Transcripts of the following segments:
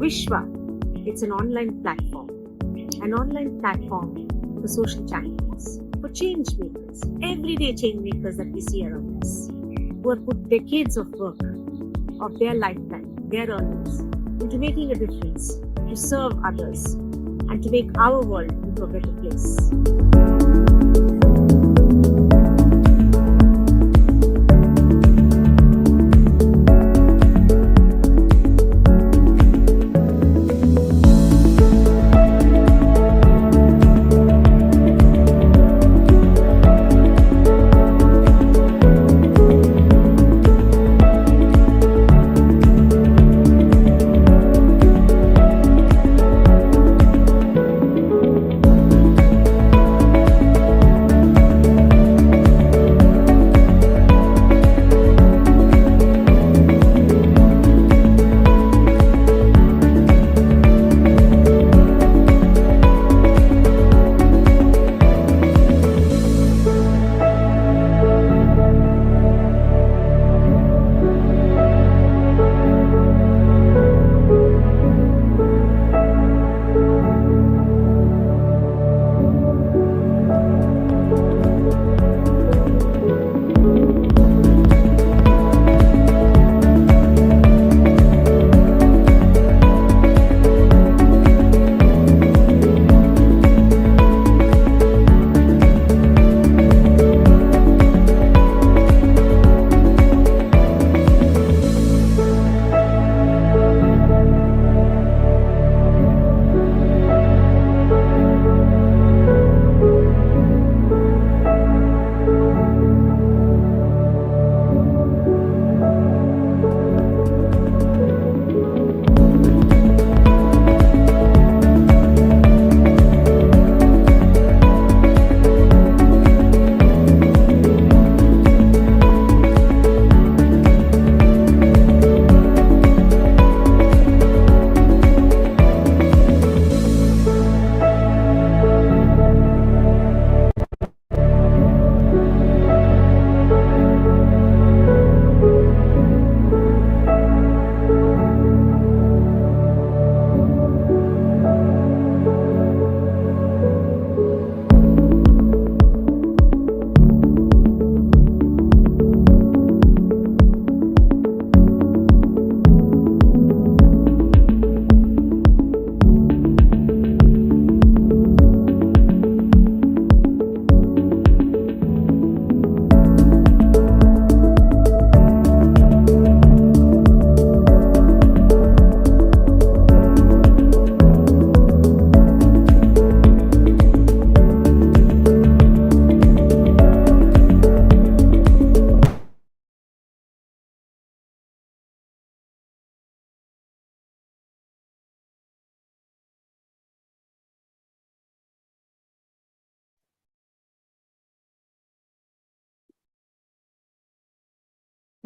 Wishwa, it's an online platform for social champions, for change makers, everyday change makers that we see around us, who have put decades of work, of their lifetime, their earnings, into making a difference, to serve others, and to make our world into a better place.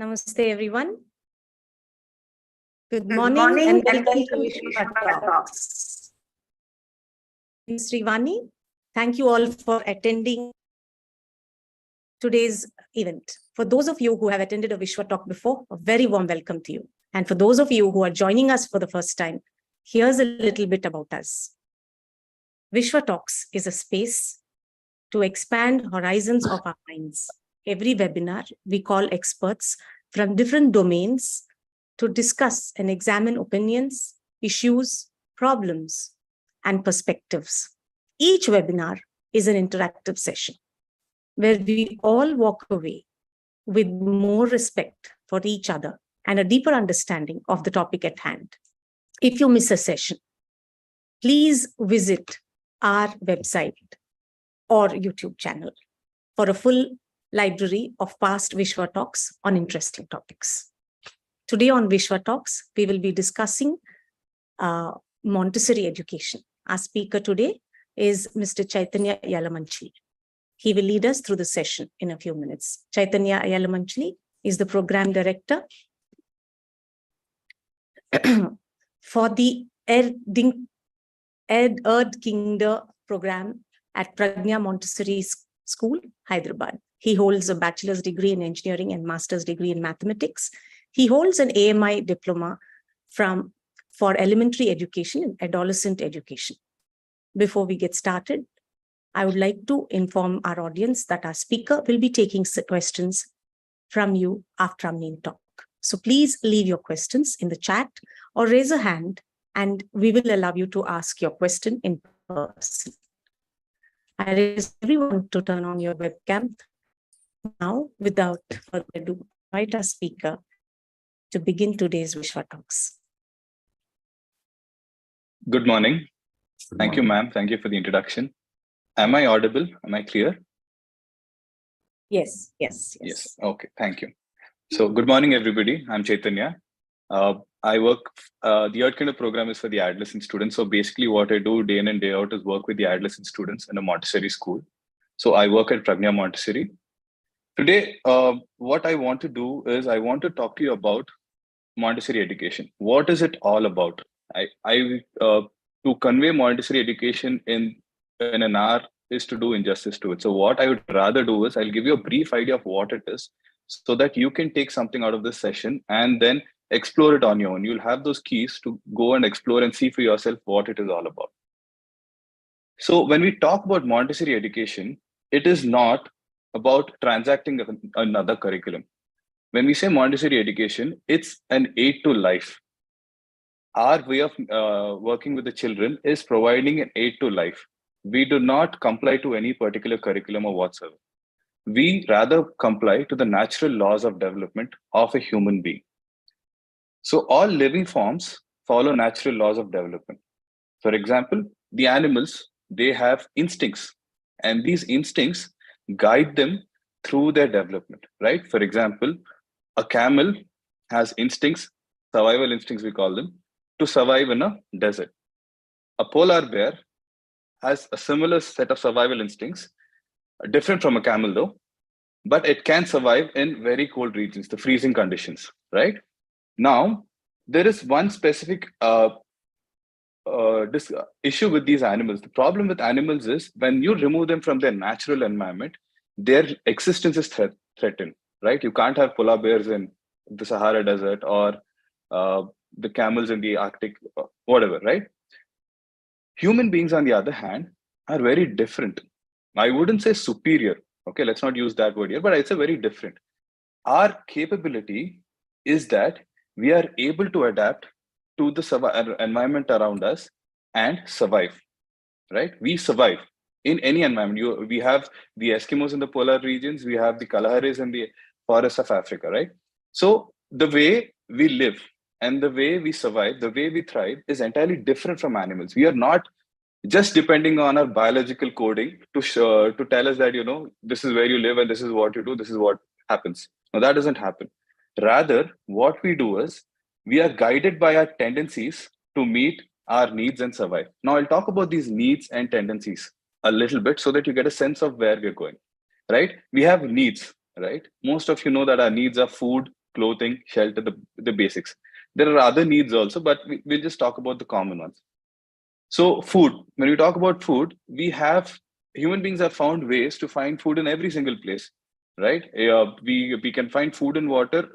Namaste, everyone. Good morning and welcome to WishwaTalk. Ms. Srivani, thank you all for attending today's event. For those of you who have attended a WishwaTalk before, a very warm welcome to you. And for those of you who are joining us for the first time, here's a little bit about us. WishwaTalks is a space to expand horizons of our minds. Every webinar, we call experts from different domains to discuss and examine opinions, issues, problems, and perspectives. Each webinar is an interactive session where we all walk away with more respect for each other and a deeper understanding of the topic at hand. If you miss a session, please visit our website or YouTube channel for a full library of past WishwaTalks on interesting topics. Today on WishwaTalks, we will be discussing Montessori education. Our speaker today is Mr. Chaithanya Yalamanchili. He will lead us through the session in a few minutes. Chaithanya Yalamanchili is the program director for the Earth Kingdom program at Pragnya Montessori School, Hyderabad. He holds a bachelor's degree in engineering and master's degree in mathematics. He holds an AMI diploma from for elementary education and adolescent education. Before we get started, I would like to inform our audience that our speaker will be taking questions from you after our main talk. So please leave your questions in the chat or raise a hand, and we will allow you to ask your question in person. I request everyone to turn on your webcam. Now, without further ado, invite our speaker to begin today's WishwaTalks. Good morning. Thank you, ma'am. Thank you for the introduction. Am I audible? Am I clear? Yes. Okay, thank you. So good morning, everybody. I'm Chaithanya. I work, the Earth program is for the adolescent students. So basically what I do day in and day out is work with the adolescent students in a Montessori school. So I work at Pragnya Montessori. Today, what I want to do is I want to talk to you about Montessori education. What is it all about? To convey Montessori education in an hour is to do injustice to it. So what I would rather do is I'll give you a brief idea of what it is so that you can take something out of this session and then explore it on your own. You'll have those keys to go and explore and see for yourself what it is all about. So when we talk about Montessori education, it is not about transacting another curriculum. When we say Montessori education, it's an aid to life. Our way of working with the children is providing an aid to life. We do not comply to any particular curriculum or whatsoever. We rather comply to the natural laws of development of a human being. So all living forms follow natural laws of development. For example, the animals, they have instincts, and these instincts guide them through their development, right? For example, a camel has instincts, survival instincts we call them, to survive in a desert. A polar bear has a similar set of survival instincts, different from a camel though, but it can survive in very cold regions, the freezing conditions, right? Now, there is one specific issue with these animals. The problem with animals is when you remove them from their natural environment, their existence is threatened, right? You can't have polar bears in the Sahara Desert or the camels in the Arctic, whatever, right? Human beings, on the other hand, are very different. I wouldn't say superior. Okay, let's not use that word here, but it's a very different. Our capability is that we are able to adapt to the environment around us and survive, right? We survive in any environment. We have the Eskimos in the polar regions, we have the Kalaharis in the forests of Africa, right? So the way we live and the way we survive, the way we thrive is entirely different from animals. We are not just depending on our biological coding to tell us that, you know, this is where you live and this is what you do, this is what happens. Now, that doesn't happen. Rather, what we do is we are guided by our tendencies to meet our needs and survive. Now, I'll talk about these needs and tendencies a little bit so that you get a sense of where we're going, right? We have needs, right? Most of you know that our needs are food, clothing, shelter, the basics. There are other needs also, but we'll just talk about the common ones. So food, when we talk about food, human beings have found ways to find food in every single place, right? We can find food and water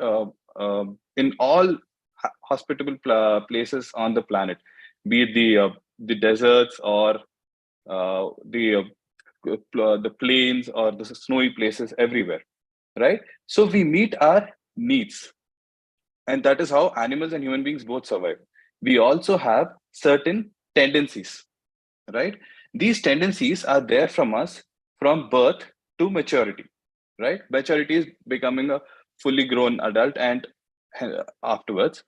in all hospitable places on the planet, be it the deserts or the plains or the snowy places everywhere, right? So we meet our needs, and that is how animals and human beings both survive. We also have certain tendencies, right? These tendencies are there from us from birth to maturity, right? Maturity is becoming a fully grown adult, and afterwards,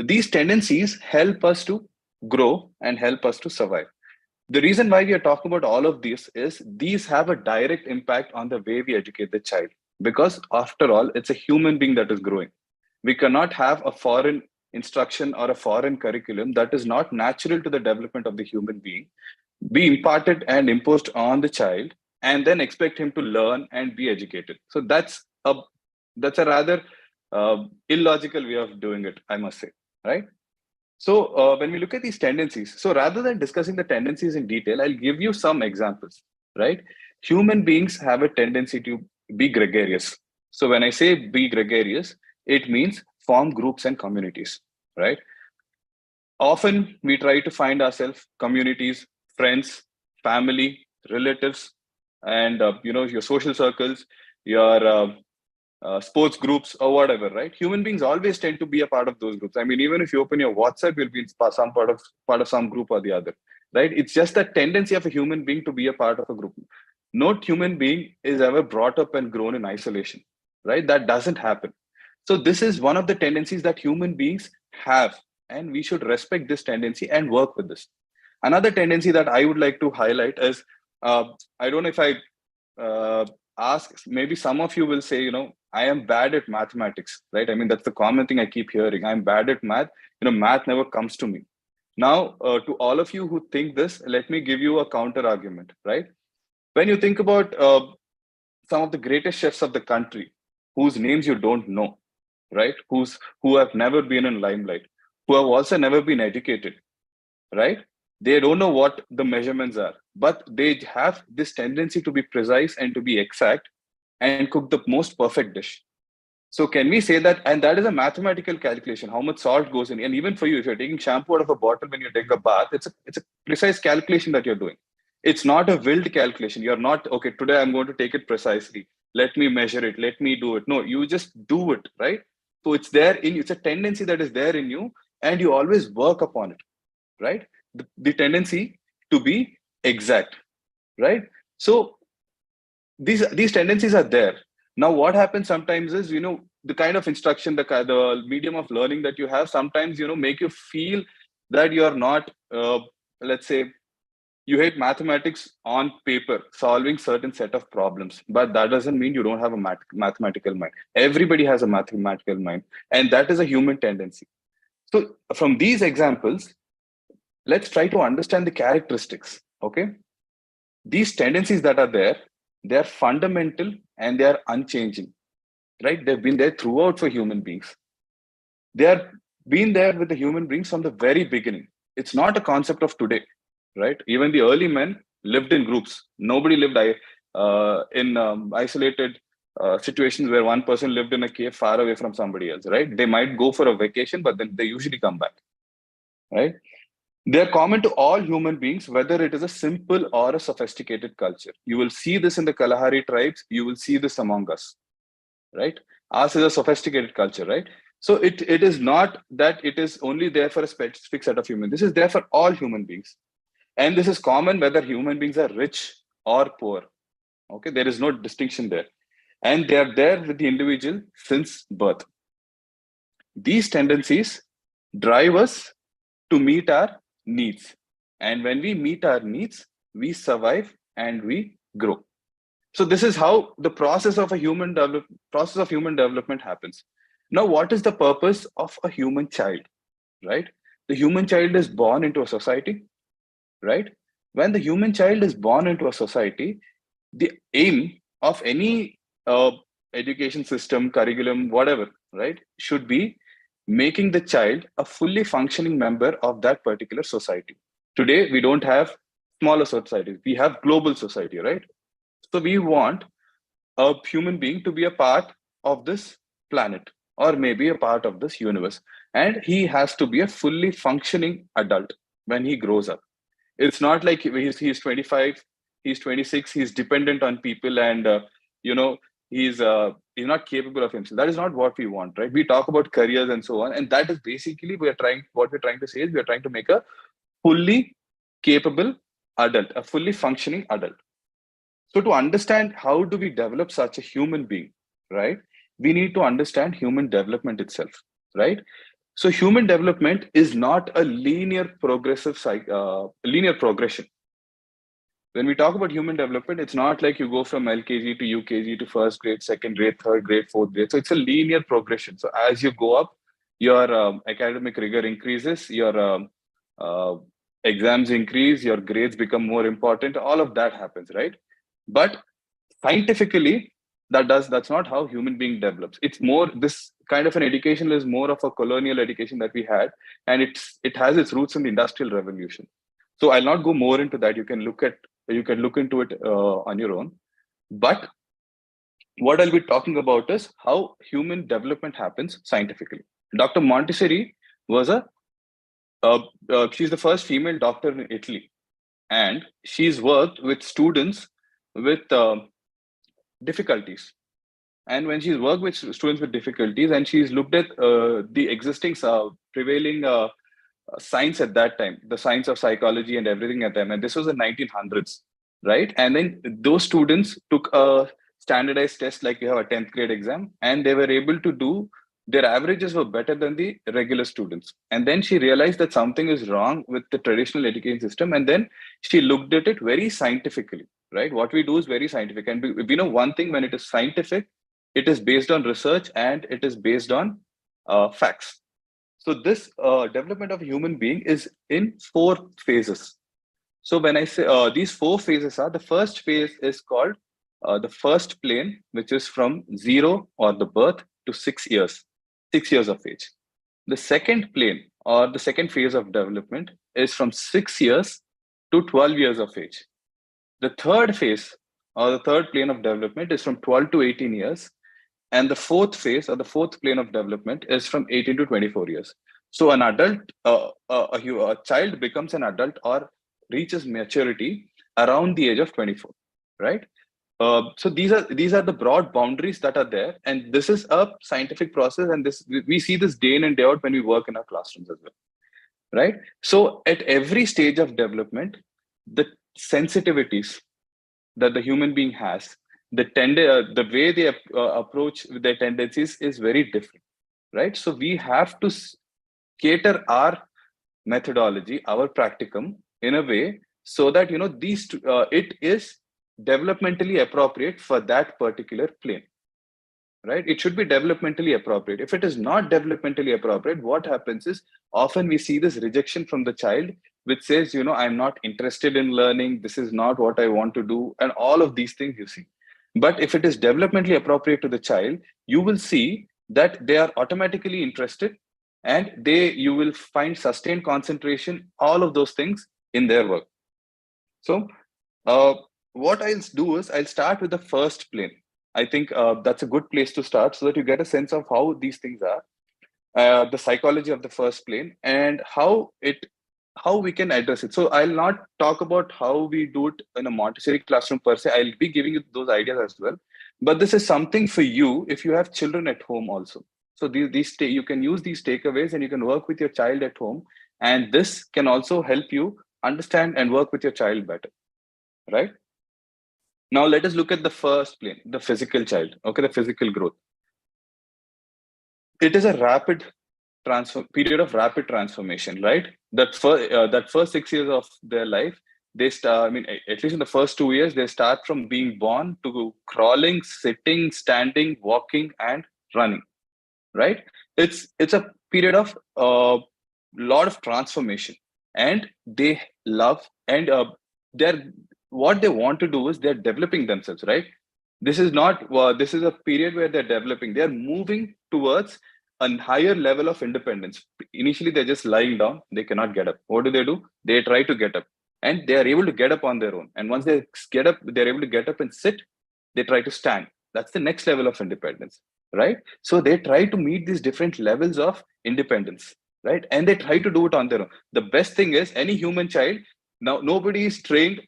these tendencies help us to grow and help us to survive. The reason why we are talking about all of this is these have a direct impact on the way we educate the child, because after all, it's a human being that is growing. We cannot have a foreign instruction or a foreign curriculum that is not natural to the development of the human being be imparted and imposed on the child and then expect him to learn and be educated. So that's a rather illogical way of doing it, I must say, right? So when we look at these tendencies, so rather than discussing the tendencies in detail, I'll give you some examples, right? Human beings have a tendency to be gregarious. So when I say be gregarious, it means form groups and communities, right? often we try to find ourselves communities, friends, family, relatives, and your social circles, your sports groups or whatever, right? Human beings always tend to be a part of those groups. I mean, even if you open your WhatsApp, you'll be in some part of some group or the other, right? It's just the tendency of a human being to be a part of a group. No human being is ever brought up and grown in isolation, right? That doesn't happen. So this is one of the tendencies that human beings have, and we should respect this tendency and work with this. Another tendency that I would like to highlight is, I don't know if I uh, ask, maybe some of you will say, I am bad at mathematics, right? I mean, that's the common thing I keep hearing. I'm bad at math. Math never comes to me. Now, to all of you who think this, let me give you a counter argument, right? When you think about some of the greatest chefs of the country, whose names you don't know, right? Who have never been in limelight, who have also never been educated, right? They don't know what the measurements are, but they have this tendency to be precise and to be exact and cook the most perfect dish. So can we say that? And that is a mathematical calculation, how much salt goes in. And even for you, if you're taking shampoo out of a bottle when you take a bath, it's a precise calculation that you're doing. It's not a willed calculation. You're not, okay, today I'm going to take it precisely. Let me measure it. Let me do it. No, you just do it, right? So it's there in you. It's a tendency that is there in you, and you always work upon it, right? The tendency to be exact, right? So these tendencies are there. Now what happens sometimes is, the kind of instruction, the medium of learning that you have sometimes, make you feel that you're not, let's say, you hate mathematics on paper, solving certain set of problems, but that doesn't mean you don't have a mathematical mind. Everybody has a mathematical mind, and that is a human tendency. So from these examples, let's try to understand the characteristics. Okay, these tendencies that are there, they are fundamental and they are unchanging, right? They've been there throughout for human beings. They are been there with the human beings from the very beginning. It's not a concept of today, right? Even the early men lived in groups. Nobody lived in isolated situations where one person lived in a cave far away from somebody else, right? They might go for a vacation, but then they usually come back, right? They're common to all human beings, whether it is a simple or a sophisticated culture. You will see this in the Kalahari tribes. You will see this among us, right? Ours is a sophisticated culture, right? So it is not that it is only there for a specific set of humans. This is there for all human beings. And this is common whether human beings are rich or poor. Okay, there is no distinction there. And they are there with the individual since birth. These tendencies drive us to meet our needs. And when we meet our needs, we survive and we grow. So this is how the process of human development happens. Now, what is the purpose of a human child, right? The human child is born into a society, right? When the human child is born into a society, the aim of any education system, curriculum, whatever, right, should be making the child a fully functioning member of that particular society. Today, we don't have smaller societies. We have global society, right? So we want a human being to be a part of this planet or maybe a part of this universe. And he has to be a fully functioning adult when he grows up. It's not like he's 25, he's 26, he's dependent on people, and you know he's not capable of himself. That is not what we want, right? We talk about careers and so on, and that is basically we're trying to say is we're trying to make a fully capable adult, a fully functioning adult. So to understand how do we develop such a human being, right? We need to understand human development itself, right? So human development is not a linear linear progression. When we talk about human development, it's not like you go from LKG to UKG to first grade, second grade, third grade, fourth grade. So it's a linear progression. So as you go up, your academic rigor increases, your uh, exams increase, your grades become more important. All of that happens, right? But scientifically, that's not how human being develops. It's more, this kind of an education is more of a colonial education that we had, and it has its roots in the Industrial Revolution. So I'll not go more into that. You can look into it on your own. But what I'll be talking about is how human development happens scientifically. Dr. Montessori was a she's the first female doctor in Italy, and she's worked with students with difficulties. And when she's worked with students with difficulties, and she's looked at the existing prevailing science at that time, the science of psychology and everything at them, and this was in 1900s, right? And then those students took a standardized test like you have a 10th grade exam, and they were able to do, their averages were better than the regular students. And then she realized that something is wrong with the traditional education system, and then she looked at it very scientifically, right? What we do is very scientific, and we know one thing: when it is scientific, it is based on research and it is based on facts. So this development of a human being is in 4 phases. So when I say these 4 phases are, the first phase is called the first plane, which is from 0 or the birth to 6 years, 6 years of age. The second plane or the second phase of development is from 6 years to 12 years of age. The third phase or the third plane of development is from 12 to 18 years. And the fourth phase or the fourth plane of development is from 18 to 24 years. So an adult, a child becomes an adult or reaches maturity around the age of 24, right? So these are the broad boundaries that are there, and this is a scientific process, and this we see this day in and day out when we work in our classrooms as well, right? So at every stage of development, the sensitivities that the human being has, the way they approach their tendencies is very different, right? So we have to cater our methodology, our practicum, in a way so that it is developmentally appropriate for that particular plane, right? It should be developmentally appropriate. If it is not developmentally appropriate, what happens is often we see this rejection from the child, which says, I'm not interested in learning, this is not what I want to do, and all of these things you see. But if it is developmentally appropriate to the child, you will see that they are automatically interested, and you will find sustained concentration, all of those things in their work. So what I'll do is I'll start with the first plane. I think that's a good place to start so that you get a sense of how these things are, the psychology of the first plane, and how we can address it. So I'll not talk about how we do it in a Montessori classroom per se. I'll be giving you those ideas as well. But this is something for you if you have children at home also. So you can use these takeaways and you can work with your child at home. And this can also help you understand and work with your child better, right? Now let us look at the first plane, the physical child, okay, the physical growth. It is a period of rapid transformation, right? That first 6 years of their life, they start, at least in the first 2 years, they start from being born to crawling, sitting, standing, walking, and running, right? It's a period of lot of transformation, and they love, and what they want to do is they're developing themselves, right? This is a period where they're developing, they're moving towards a higher level of independence. Initially, they're just lying down, they cannot get up. What do? They try to get up, and they are able to get up on their own. And once they get up, they're able to get up and sit, they try to stand. That's the next level of independence, right? So they try to meet these different levels of independence, right? And they try to do it on their own. The best thing is, any human child, now nobody is trained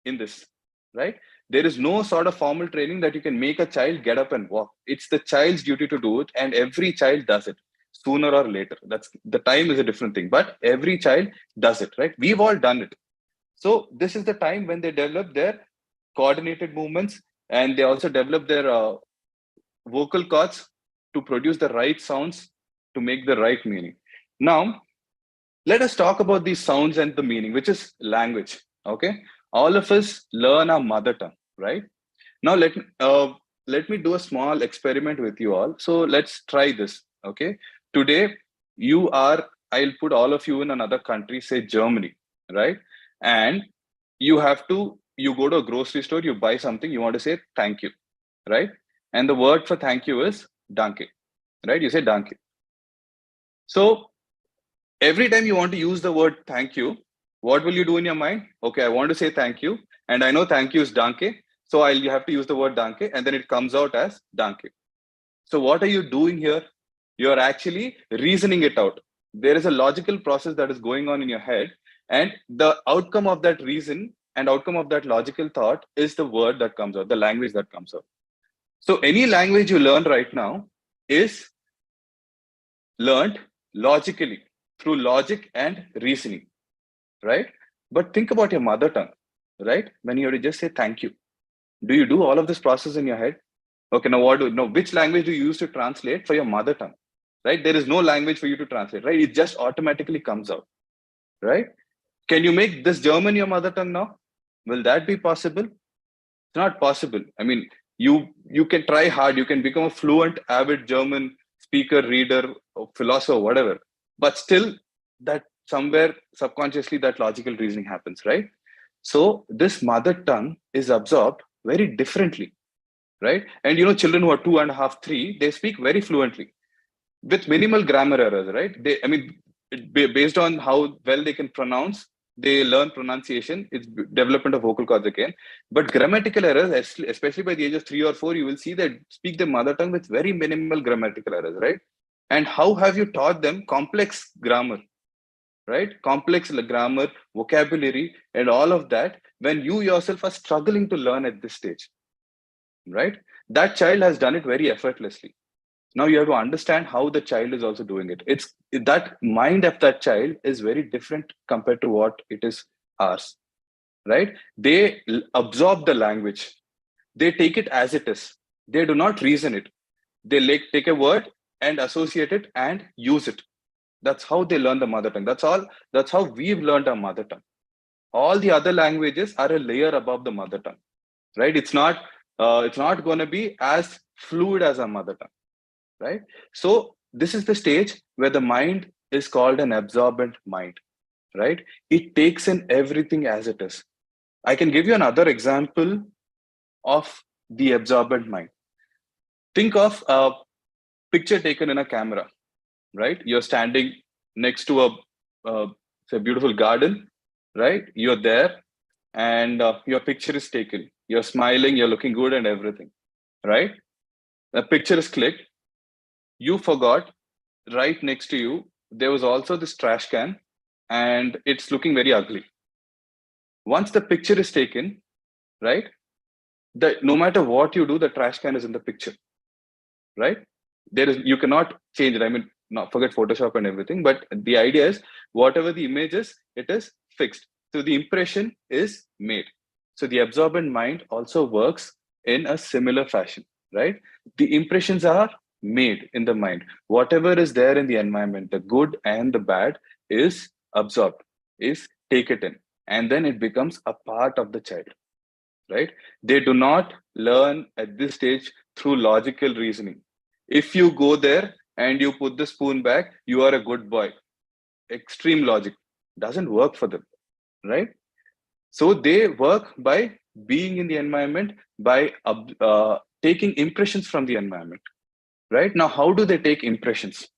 in this, right? There is no sort of formal training that you can make a child get up and walk. It's the child's duty to do it, and every child does it sooner or later. That's the time is a different thing, but every child does it, right? We've all done it. So this is the time when they develop their coordinated movements, and they also develop their vocal cords to produce the right sounds to make the right meaning. Now, let us talk about these sounds and the meaning, which is language. Okay, all of us learn our mother tongue, right? Now let me do a small experiment with you all. So let's try this. Okay, today I'll put all of you in another country, say Germany, right? And you go to a grocery store, you buy something, you want to say thank you, right? And the word for thank you is danke, right? You say danke. So every time you want to use the word thank you, what will you do in your mind? Okay, I want to say thank you, and I know thank you is danke, so you have to use the word danke, and then it comes out as danke. So what are you doing here? You're actually reasoning it out. there is a logical process that is going on in your head, and the outcome of that reason and outcome of that logical thought is the word that comes out, the language that comes out. So any language you learn right now is learned logically through logic and reasoning, right? But think about your mother tongue, right? When you have to just say thank you, do you do all of this process in your head? Okay, now which language do you use to translate for your mother tongue, right? There is no language for you to translate, right? It just automatically comes out, right? Can you make this German your mother tongue now? Will that be possible? It's not possible. I mean, you can try hard, you can become a fluent, avid German speaker, reader, or philosopher, whatever, but still that somewhere subconsciously that logical reasoning happens, right? So this mother tongue is absorbed very differently, right? And children who are 2.5, 3, they speak very fluently with minimal grammar errors, right? Based on how well they can pronounce, they learn pronunciation. It's development of vocal cords again. But grammatical errors, especially by the age of 3 or 4, you will see that speak their mother tongue with very minimal grammatical errors, right? And how have you taught them complex grammar, right? Complex grammar, vocabulary, and all of that when you yourself are struggling to learn at this stage, right? That child has done it very effortlessly. Now you have to understand how the child is also doing it. It's that mind of that child is very different compared to what it is ours, right? They absorb the language. They take it as it is. They do not reason it. They take a word and associate it and use it. That's how they learn the mother tongue. That's how we've learned our mother tongue. All the other languages are a layer above the mother tongue, right? It's not going to be as fluid as our mother tongue, right? So this is the stage where the mind is called an absorbent mind, right? It takes in everything as it is. I can give you another example of the absorbent mind. Think of a picture taken in a camera, right? You're standing next to a beautiful garden, right? You're there, and your picture is taken. You're smiling, you're looking good and everything, right? The picture is clicked. You forgot right next to you, there was also this trash can, and it's looking very ugly. Once the picture is taken, right? No matter what you do, the trash can is in the picture, right? You cannot change it. I mean, not forget Photoshop and everything, but the idea is whatever the image is, it is fixed. So the impression is made. So the absorbent mind also works in a similar fashion, right? The impressions are made in the mind. Whatever is there in the environment, the good and the bad, is absorbed, is taken in, and then it becomes a part of the child, right? They do not learn at this stage through logical reasoning. If you go there and you put the spoon back, you are a good boy. Extreme logic doesn't work for them, right? So they work by being in the environment, by taking impressions from the environment, right? Now, how do they take impressions?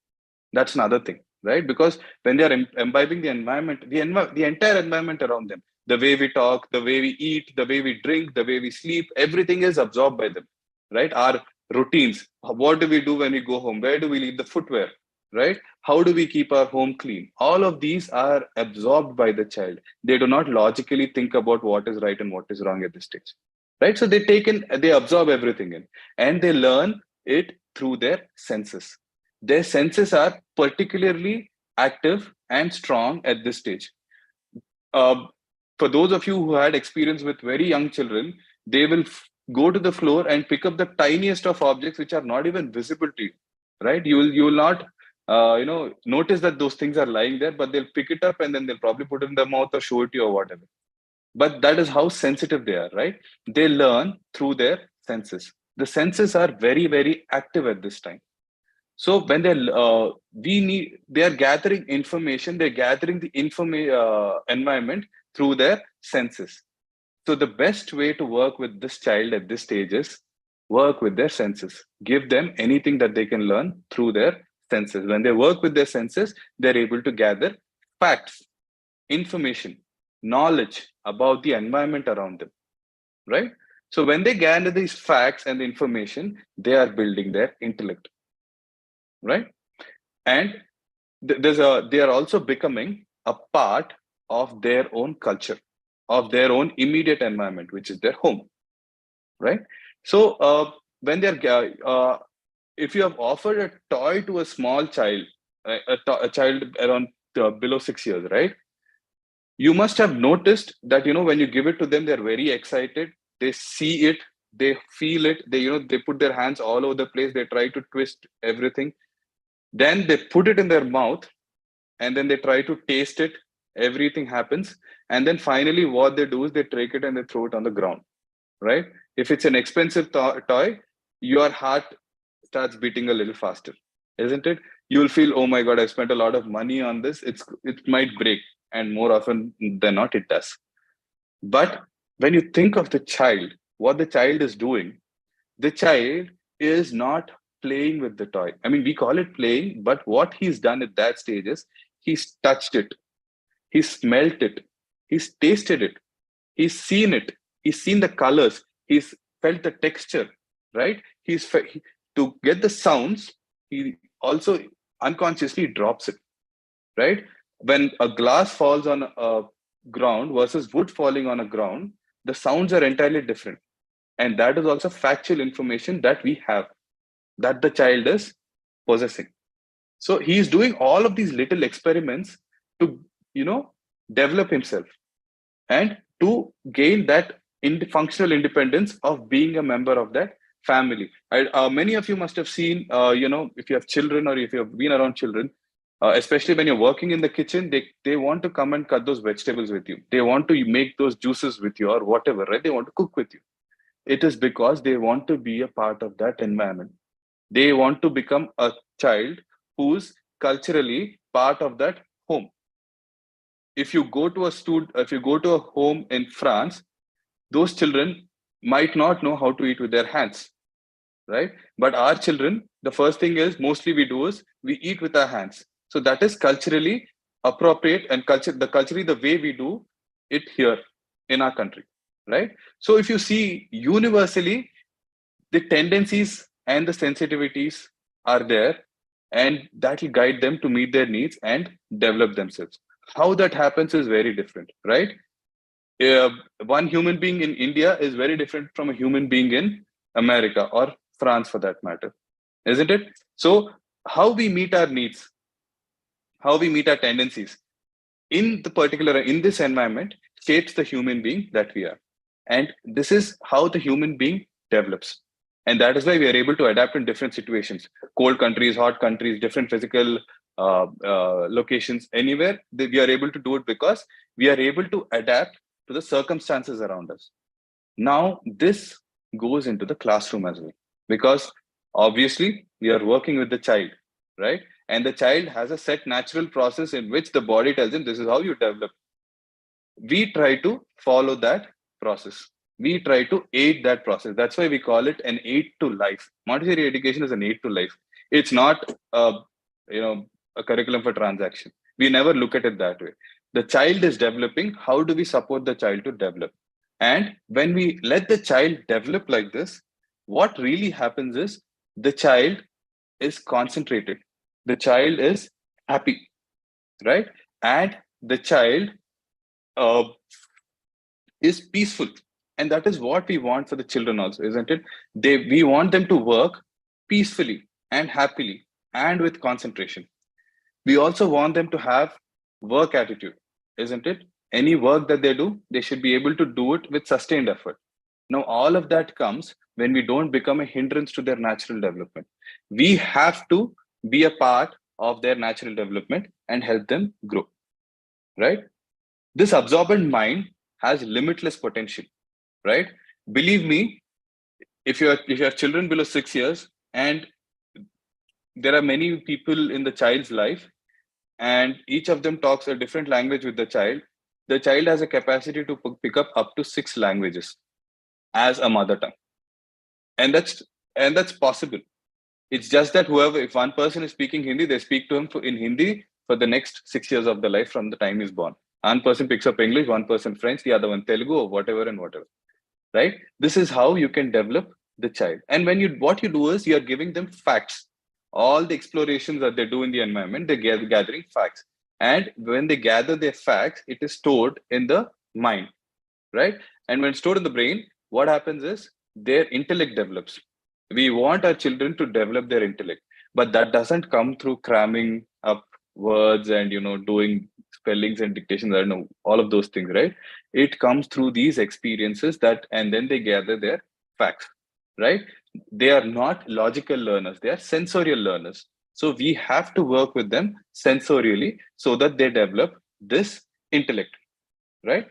That's another thing, right? Because when they are imbibing the environment, the entire environment around them, the way we talk, the way we eat, the way we drink, the way we sleep, everything is absorbed by them, right? Our routines, what do we do when we go home? Where do we leave the footwear, right? How do we keep our home clean? All of these are absorbed by the child. They do not logically think about what is right and what is wrong at this stage, right? So they absorb everything in, and they learn it through their senses. Their senses are particularly active and strong at this stage. Uh, for those of you who had experience with very young children, they will go to the floor and pick up the tiniest of objects which are not even visible to you, right? You will not notice that those things are lying there, but they'll pick it up and then they'll probably put it in their mouth or show it to you or whatever. But that is how sensitive they are, right? They learn through their senses. The senses are very, very active at this time. So when they are gathering information, they're gathering the environment through their senses. So the best way to work with this child at this stage is work with their senses. Give them anything that they can learn through their senses. When they work with their senses, they're able to gather facts, information, knowledge about the environment around them, right? So when they gather these facts and the information, they are building their intellect, right? And they are also becoming a part of their own culture, of their own immediate environment, which is their home, right? So when they're if you have offered a toy to a small child, a child around below 6 years, right? You must have noticed that, when you give it to them, they're very excited. They see it, they feel it, they put their hands all over the place, they try to twist everything. Then they put it in their mouth, and then they try to taste it. Everything happens. And then finally, what they do is they take it and they throw it on the ground, right? If it's an expensive toy, your heart starts beating a little faster, isn't it? You'll feel, oh my God, I spent a lot of money on this. It might break. And more often than not, it does. But when you think of the child, what the child is doing, the child is not playing with the toy. I mean, we call it playing, but what he's done at that stage is he's touched it, he's smelt it, he's tasted it, he's seen it, he's seen the colors, he's felt the texture, right? To get the sounds, he also unconsciously drops it, right? When a glass falls on a ground versus wood falling on a ground, the sounds are entirely different. And that is also factual information that we have, that the child is possessing. So he's doing all of these little experiments to, develop himself and to gain that functional independence of being a member of that family. Many of you must have seen, if you have children or if you have been around children, especially when you're working in the kitchen, they want to come and cut those vegetables with you. They want to make those juices with you or whatever, right? They want to cook with you. It is because they want to be a part of that environment. They want to become a child who's culturally part of that home. If you go to a home in France, those children might not know how to eat with their hands, right? But our children, the first thing is mostly we do is we eat with our hands. So that is culturally appropriate and culturally the way we do it here in our country, right? So if you see universally, the tendencies and the sensitivities are there, and that will guide them to meet their needs and develop themselves. How that happens is very different, right? uh, One human being in India is very different from a human being in America or France for that matter, isn't it? So how we meet our needs, how we meet our tendencies in this environment shapes the human being that we are. And this is how the human being develops. And that is why we are able to adapt in different situations, cold countries, hot countries, different physical locations, anywhere we are able to do it because we are able to adapt to the circumstances around us. Now, this goes into the classroom as well, because obviously we are working with the child, right? And the child has a set natural process in which the body tells him this is how you develop. We try to follow that process. We try to aid that process. That's why we call it an aid to life. Montessori education is an aid to life. It's not a curriculum for transaction. We never look at it that way. The child is developing. How do we support the child to develop? And when we let the child develop like this, what really happens is the child is concentrated. The child is happy, right? And the child uh, is peaceful. And that is what we want for the children also, isn't it? We want them to work peacefully and happily and with concentration. We also want them to have work attitude, isn't it? Any work that they do, they should be able to do it with sustained effort. Now, all of that comes when we don't become a hindrance to their natural development. We have to be a part of their natural development and help them grow, right? This absorbent mind has limitless potential, right? Believe me, if you have children below 6 years, and there are many people in the child's life, and each of them talks a different language with the child has a capacity to pick up to 6 languages as a mother tongue. And that's possible. It's just that if one person is speaking Hindi, they speak to him in Hindi for the next 6 years of the life from the time he's born. One person picks up English, one person French, the other one Telugu, or whatever and whatever, right? This is how you can develop the child. And what you do is you're giving them facts all the explorations that they do in the environment, they're gathering facts. And when they gather their facts, it is stored in the mind, right? And when stored in the brain, what happens is their intellect develops. We want our children to develop their intellect, but that doesn't come through cramming up words and doing spellings and dictations. I don't know all of those things, right? It comes through these experiences and then they gather their facts, right? They are not logical learners; they are sensorial learners. So we have to work with them sensorially so that they develop this intellect, right?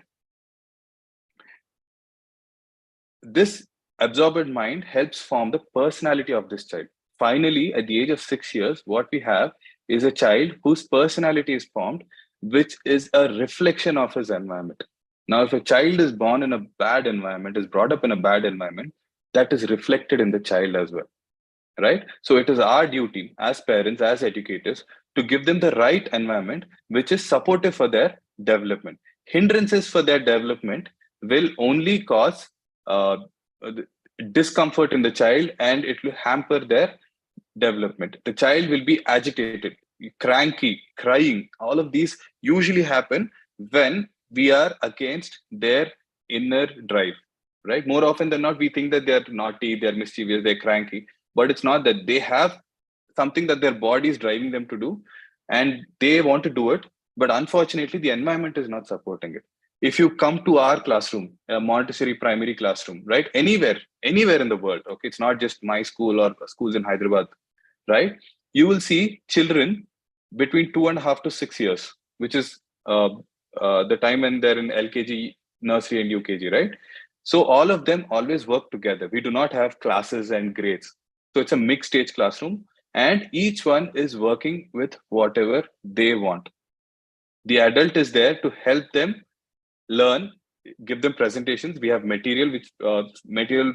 This absorbed mind helps form the personality of this child. Finally, at the age of 6 years, what we have is a child whose personality is formed, which is a reflection of his environment. Now, if a child is born in a bad environment, is brought up in a bad environment, that is reflected in the child as well, right? So it is our duty as parents, as educators, to give them the right environment, which is supportive for their development. Hindrances for their development will only cause uh, discomfort in the child, and it will hamper their development. The child will be agitated, cranky, crying. All of these usually happen when we are against their inner drive, right? More often than not, we think that they're naughty, they're mischievous, they're cranky, but it's not that. They have something that their body is driving them to do, and they want to do it, but unfortunately, the environment is not supporting it. If you come to our classroom, a Montessori primary classroom, right? Anywhere in the world, okay, it's not just my school or schools in Hyderabad, right? You will see children between 2.5 to 6 years, which is the time when they're in LKG, nursery, and UKG, right? So all of them always work together. We do not have classes and grades. So it's a mixed stage classroom, and each one is working with whatever they want. The adult is there to help them learn, give them presentations. We have material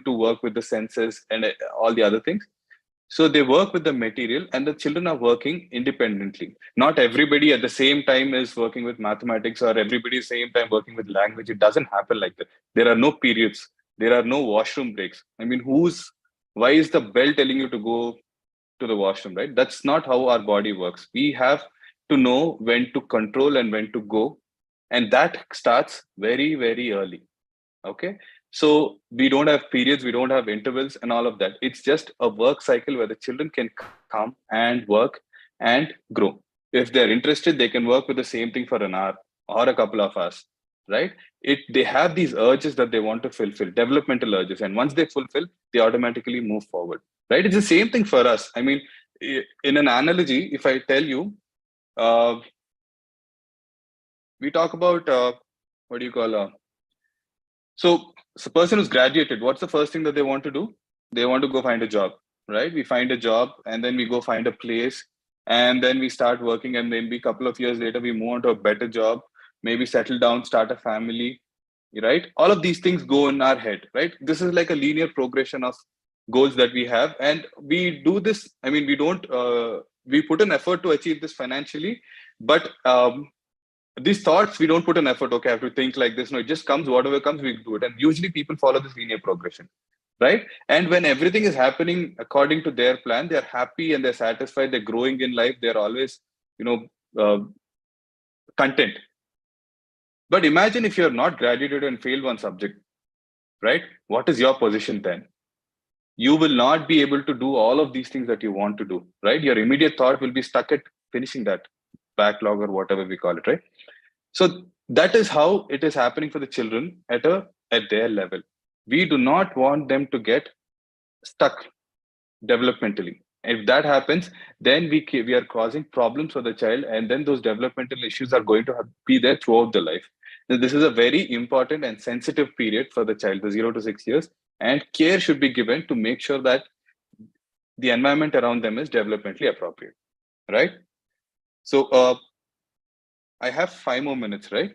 to work with the senses and all the other things. So they work with the material, and the children are working independently. Not everybody at the same time is working with mathematics, or everybody at the same time working with language. It doesn't happen like that. There are no periods. There are no washroom breaks. I mean, why is the bell telling you to go to the washroom, right? That's not how our body works. We have to know when to control and when to go. And that starts very, very early. Okay. So we don't have periods, we don't have intervals and all of that. It's just a work cycle where the children can come and work and grow. If they're interested, they can work with the same thing for an hour or a couple of hours, right? They have these urges that they want to fulfill, developmental urges. And once they fulfill, they automatically move forward, right? It's the same thing for us. I mean, in an analogy, if I tell you, we talk about, what do you call, so a person who's graduated, what's the first thing that they want to do? They want to go find a job, right? We find a job, and then we go find a place, and then we start working, and maybe a couple of years later, we move on to a better job, maybe settle down, start a family, right? All of these things go in our head, right? This is like a linear progression of goals that we have, and we do this. I mean, we put an effort to achieve this financially, but these thoughts, we don't put an effort. Okay, I have to think like this. No, it just comes. Whatever comes, we do it. And usually people follow this linear progression, right? And when everything is happening according to their plan, they're happy and they're satisfied. They're growing in life. They're always, content. But imagine if you're not graduated and failed one subject, right? What is your position then? You will not be able to do all of these things that you want to do, right? Your immediate thought will be stuck at finishing that backlog or whatever we call it, right? So that is how it is happening for the children at their level. We do not want them to get stuck developmentally. If that happens, then we are causing problems for the child, and then those developmental issues are going to be there throughout the life. Now, this is a very important and sensitive period for the child, the 0 to 6 years, and care should be given to make sure that the environment around them is developmentally appropriate, right? So I have 5 more minutes, right?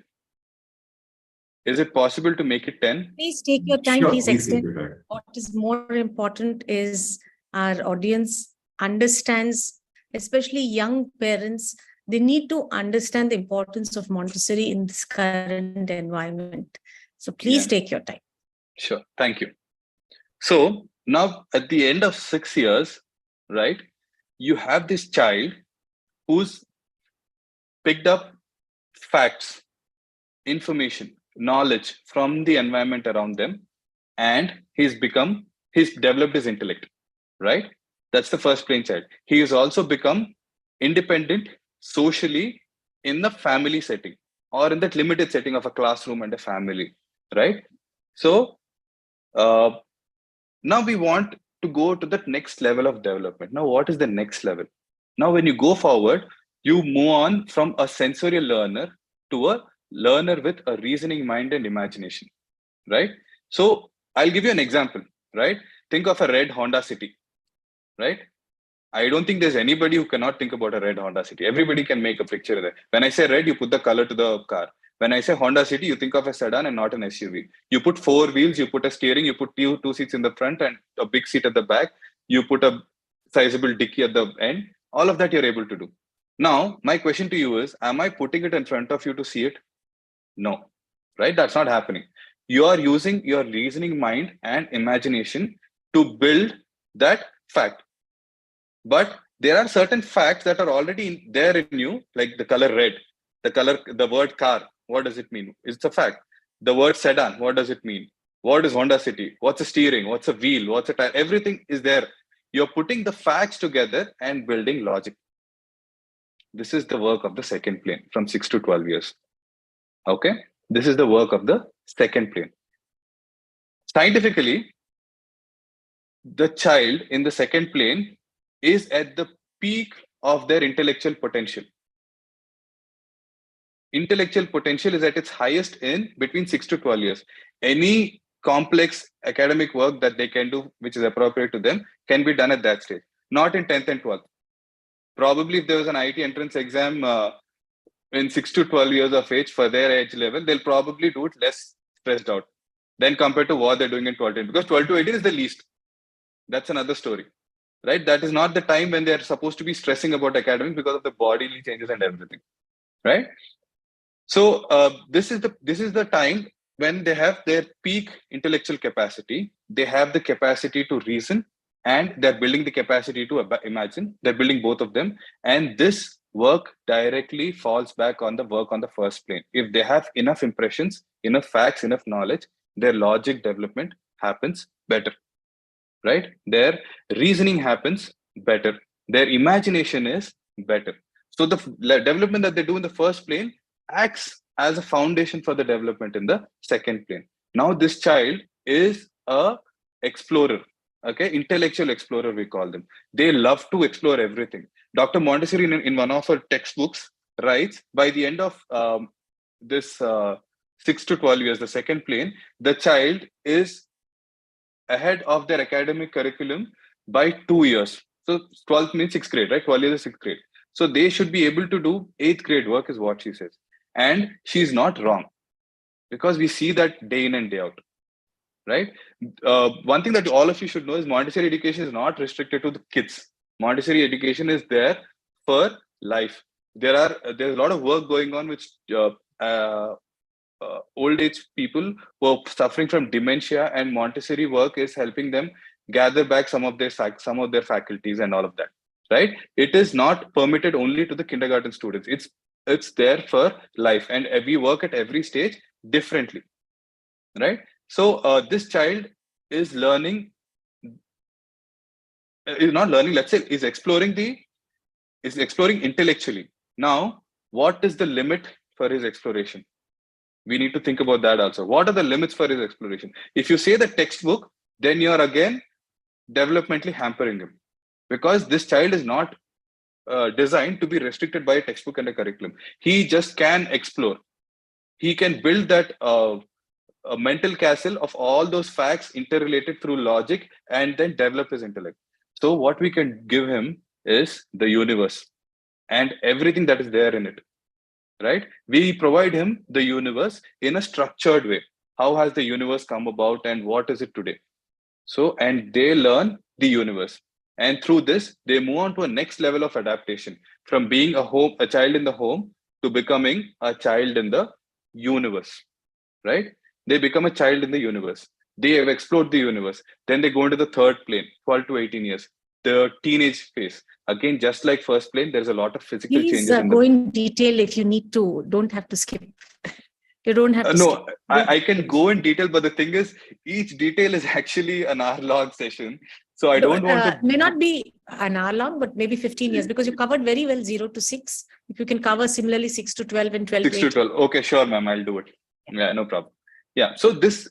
Is it possible to make it 10? Please take your time, Sure, please please extend. take your time. What is more important is our audience understands, especially young parents, they need to understand the importance of Montessori in this current environment. So please take your time. Sure. Thank you. So now at the end of 6 years, right, you have this child who's picked up facts, information, knowledge from the environment around them, and he's developed his intellect, right? That's the first plane child. He has also become independent socially in the family setting or in that limited setting of a classroom and a family, right? So uh, now we want to go to that next level of development. Now, what is the next level? Now, when you go forward, you move on from a sensorial learner to a learner with a reasoning mind and imagination, right? So I'll give you an example, right? Think of a red Honda City, right? I don't think there's anybody who cannot think about a red Honda City. Everybody can make a picture there. When I say red, you put the color to the car. When I say Honda City, you think of a sedan and not an SUV. You put four wheels, you put a steering, you put two seats in the front and a big seat at the back. You put a sizable dicky at the end. All of that you're able to do. Now, my question to you is, am I putting it in front of you to see it? No, right? That's not happening. You are using your reasoning mind and imagination to build that fact. But there are certain facts that are already there in you, like the color red, the word car. What does it mean? It's a fact. The word sedan. What does it mean? What is Honda City? What's a steering? What's a wheel? What's a tire? Everything is there. You're putting the facts together and building logic. This is the work of the second plane from 6 to 12 years. Okay. This is the work of the second plane. Scientifically, the child in the second plane is at the peak of their intellectual potential. Intellectual potential is at its highest in between 6 to 12 years. Any complex academic work that they can do, which is appropriate to them, can be done at that stage, not in 10th and 12th. Probably if there was an IT entrance exam in 6 to 12 years of age for their age level, they'll probably do it less stressed out than compared to what they're doing in 12 to 18, because 12 to 18 is the least. That's another story, right? That is not the time when they're supposed to be stressing about academics because of the bodily changes and everything, right? So this is the time when they have their peak intellectual capacity. They have the capacity to reason, and they're building the capacity to imagine. They're building both of them, and this work directly falls back on the work on the first plane. If they have enough impressions, enough facts, enough knowledge, their logic development happens better, right? Their reasoning happens better. Their imagination is better. So the development that they do in the first plane acts as a foundation for the development in the second plane. Now this child is a explorer, okay? Intellectual explorer, we call them. They love to explore everything. Dr. Montessori in one of her textbooks writes, by the end of this 6 to 12 years, the second plane, the child is ahead of their academic curriculum by 2 years. So 12th means 6th grade, right? 12 years is 6th grade. So they should be able to do 8th grade work is what she says. And she's not wrong, because we see that day in and day out, right? One thing that all of you should know is Montessori education is not restricted to the kids. Montessori education is there for life. There's a lot of work going on which old age people who are suffering from dementia, and Montessori work is helping them gather back some of their faculties and all of that, right? It is not permitted only to the kindergarten students. It's there for life, and we work at every stage differently, right? So this child is learning, is not learning, let's say, is exploring intellectually. Now, what is the limit for his exploration? We need to think about that also. What are the limits for his exploration? If you say the textbook, then you're again developmentally hampering him, because this child is not designed to be restricted by a textbook and a curriculum. He just can explore. He can build that a mental castle of all those facts interrelated through logic, and then develop his intellect. So what we can give him is the universe and everything that is there in it, right? We provide him the universe in a structured way. How has the universe come about and what is it today? So, and they learn the universe. And through this, they move on to a next level of adaptation, from being a child in the home to becoming a child in the universe, right? They become a child in the universe. They have explored the universe. Then they go into the third plane, 12 to 18 years. the teenage phase. Again, just like first plane, there's a lot of physical Please changes in go in detail if you need to. Don't have to skip. You don't have to skip. no, I can go in detail, but the thing is, each detail is actually an hour-long session. So I don't want to. May not be an hour long, but maybe 15 years, because you covered very well 0 to 6. If you can cover similarly 6 to 12 and 12 6 to to 18. 12. Okay, sure, ma'am. I'll do it. Yeah, no problem. Yeah. So this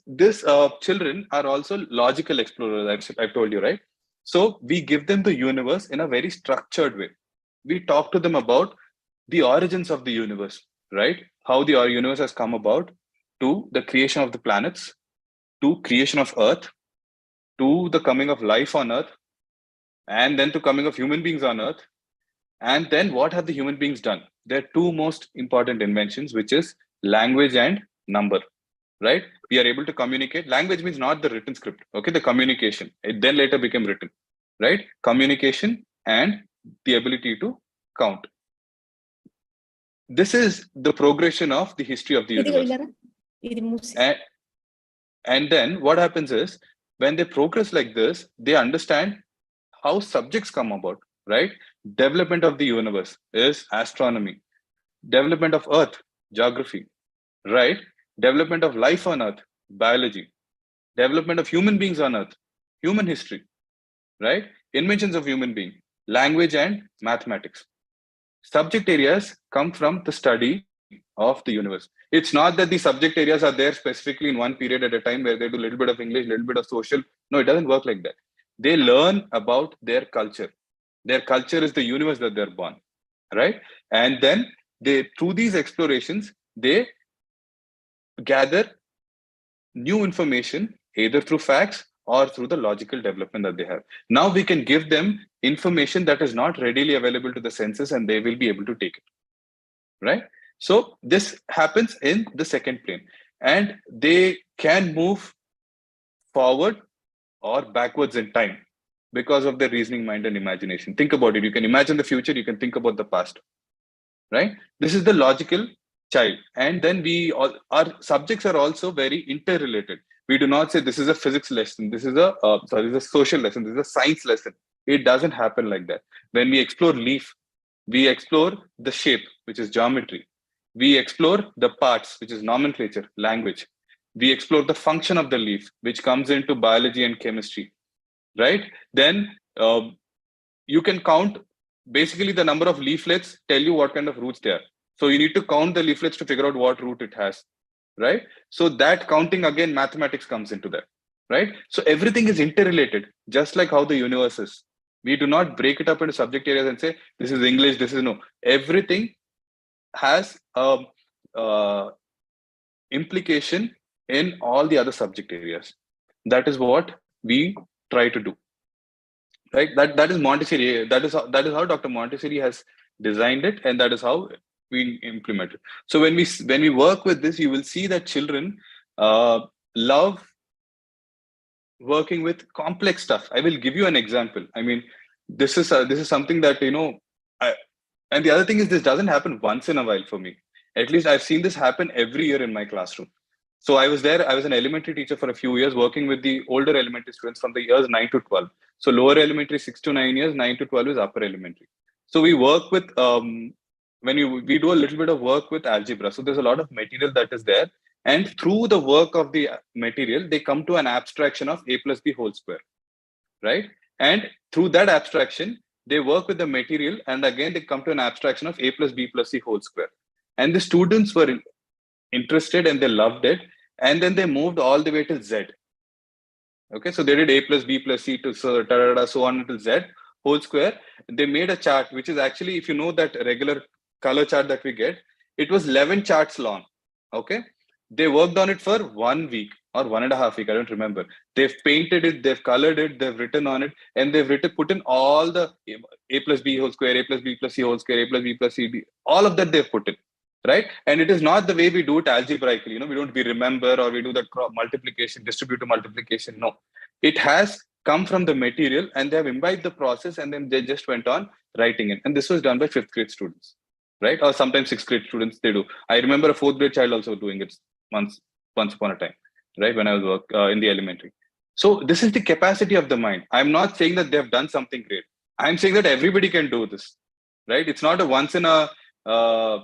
children are also logical explorers. I've told you, right? So we give them the universe in a very structured way. We talk to them about the origins of the universe, right? How the universe has come about, to the creation of the planets, to creation of Earth, to the coming of life on Earth, and then to coming of human beings on Earth. And then what have the human beings done? There are two most important inventions, which is language and number, right? We are able to communicate. Language means not the written script, okay? The communication. It then later became written, right? Communication and the ability to count. This is the progression of the history of the universe. And then what happens is, when they progress like this, they understand how subjects come about, right? Development of the universe is astronomy. Development of Earth, geography, right? Development of life on Earth, biology. Development of human beings on Earth, human history, right? Inventions of human being, language and mathematics. Subject areas come from the study of the universe. It's not that the subject areas are there specifically in one period at a time where they do a little bit of English, a little bit of social. No, it doesn't work like that. They learn about their culture. Their culture is the universe that they're born, right? And then they, through these explorations, they gather new information, either through facts or through the logical development that they have. Now we can give them information that is not readily available to the senses, and they will be able to take it, right? So this happens in the second plane, and they can move forward or backwards in time because of their reasoning mind and imagination. Think about it. You can imagine the future, you can think about the past, right? This is the logical child. And then our subjects are also very interrelated. We do not say this is a physics lesson, this is a social lesson, this is a science lesson. It doesn't happen like that. When we explore leaf, we explore the shape, which is geometry. We explore the parts, which is nomenclature, language. We explore the function of the leaf, which comes into biology and chemistry, right? Then you can count basically the number of leaflets, tell you what kind of roots they are. So you need to count the leaflets to figure out what root it has, right? So that counting, again, mathematics comes into that, right? So everything is interrelated, just like how the universe is. We do not break it up into subject areas and say, this is English, this is no. Everything has implication in all the other subject areas. That is what we try to do, right? That is Montessori. That is how Dr. Montessori has designed it, and that is how we implement it. So when we work with this, you will see that children love working with complex stuff. I will give you an example. I mean, this is something that and the other thing is, this doesn't happen once in a while for me. At least I've seen this happen every year in my classroom. So I was there. I was an elementary teacher for a few years, working with the older elementary students from the years 9 to 12. So lower elementary 6 to 9 years, 9 to 12 is upper elementary. So we work with we do a little bit of work with algebra. So there's a lot of material that is there, and through the work of the material, they come to an abstraction of a plus b whole square, right? And through that abstraction, they work with the material, and again they come to an abstraction of a plus b plus c whole square. And the students were interested and they loved it, and then they moved all the way till z. Okay, so they did a plus b plus c to so on until z whole square. They made a chart, which is actually, if you know that regular color chart that we get, it was 11 charts long. Okay, they worked on it for 1 week or 1.5 weeks. I don't remember. They've painted it, they've colored it, they've written on it, and they've put in all the a plus b whole square, a plus b plus c whole square, a plus b plus c, all of that they've put in, right? And it is not the way we do it algebraically. We don't remember, or we do the multiplication, distributive multiplication. No, it has come from the material, and they have imbibed the process, and then they just went on writing it. And this was done by 5th grade students, right? Or sometimes 6th grade students, they do. I remember a 4th grade child also doing it once upon a time, right? When I was in the elementary. So this is the capacity of the mind. I'm not saying that they have done something great. I'm saying that everybody can do this, right? It's not a once in a uh,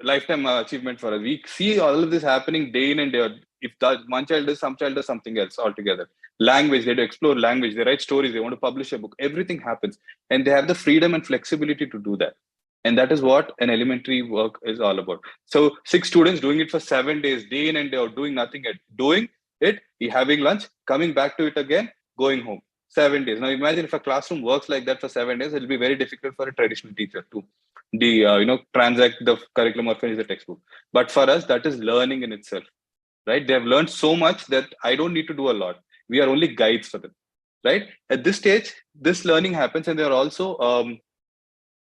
lifetime achievement for us. We see all of this happening day in and day out. If that one child does, some child does something else altogether. Language, they do explore language, they write stories, they want to publish a book. Everything happens. And they have the freedom and flexibility to do that. And that is what an elementary work is all about. So 6 students doing it for 7 days, day in and day out, doing nothing at doing it, having lunch, coming back to it again, going home. 7 days. Now imagine if a classroom works like that for 7 days, it'll be very difficult for a traditional teacher to transact the curriculum or finish the textbook. But for us, that is learning in itself, right? They have learned so much that I don't need to do a lot. We are only guides for them, right? At this stage, this learning happens, and they're also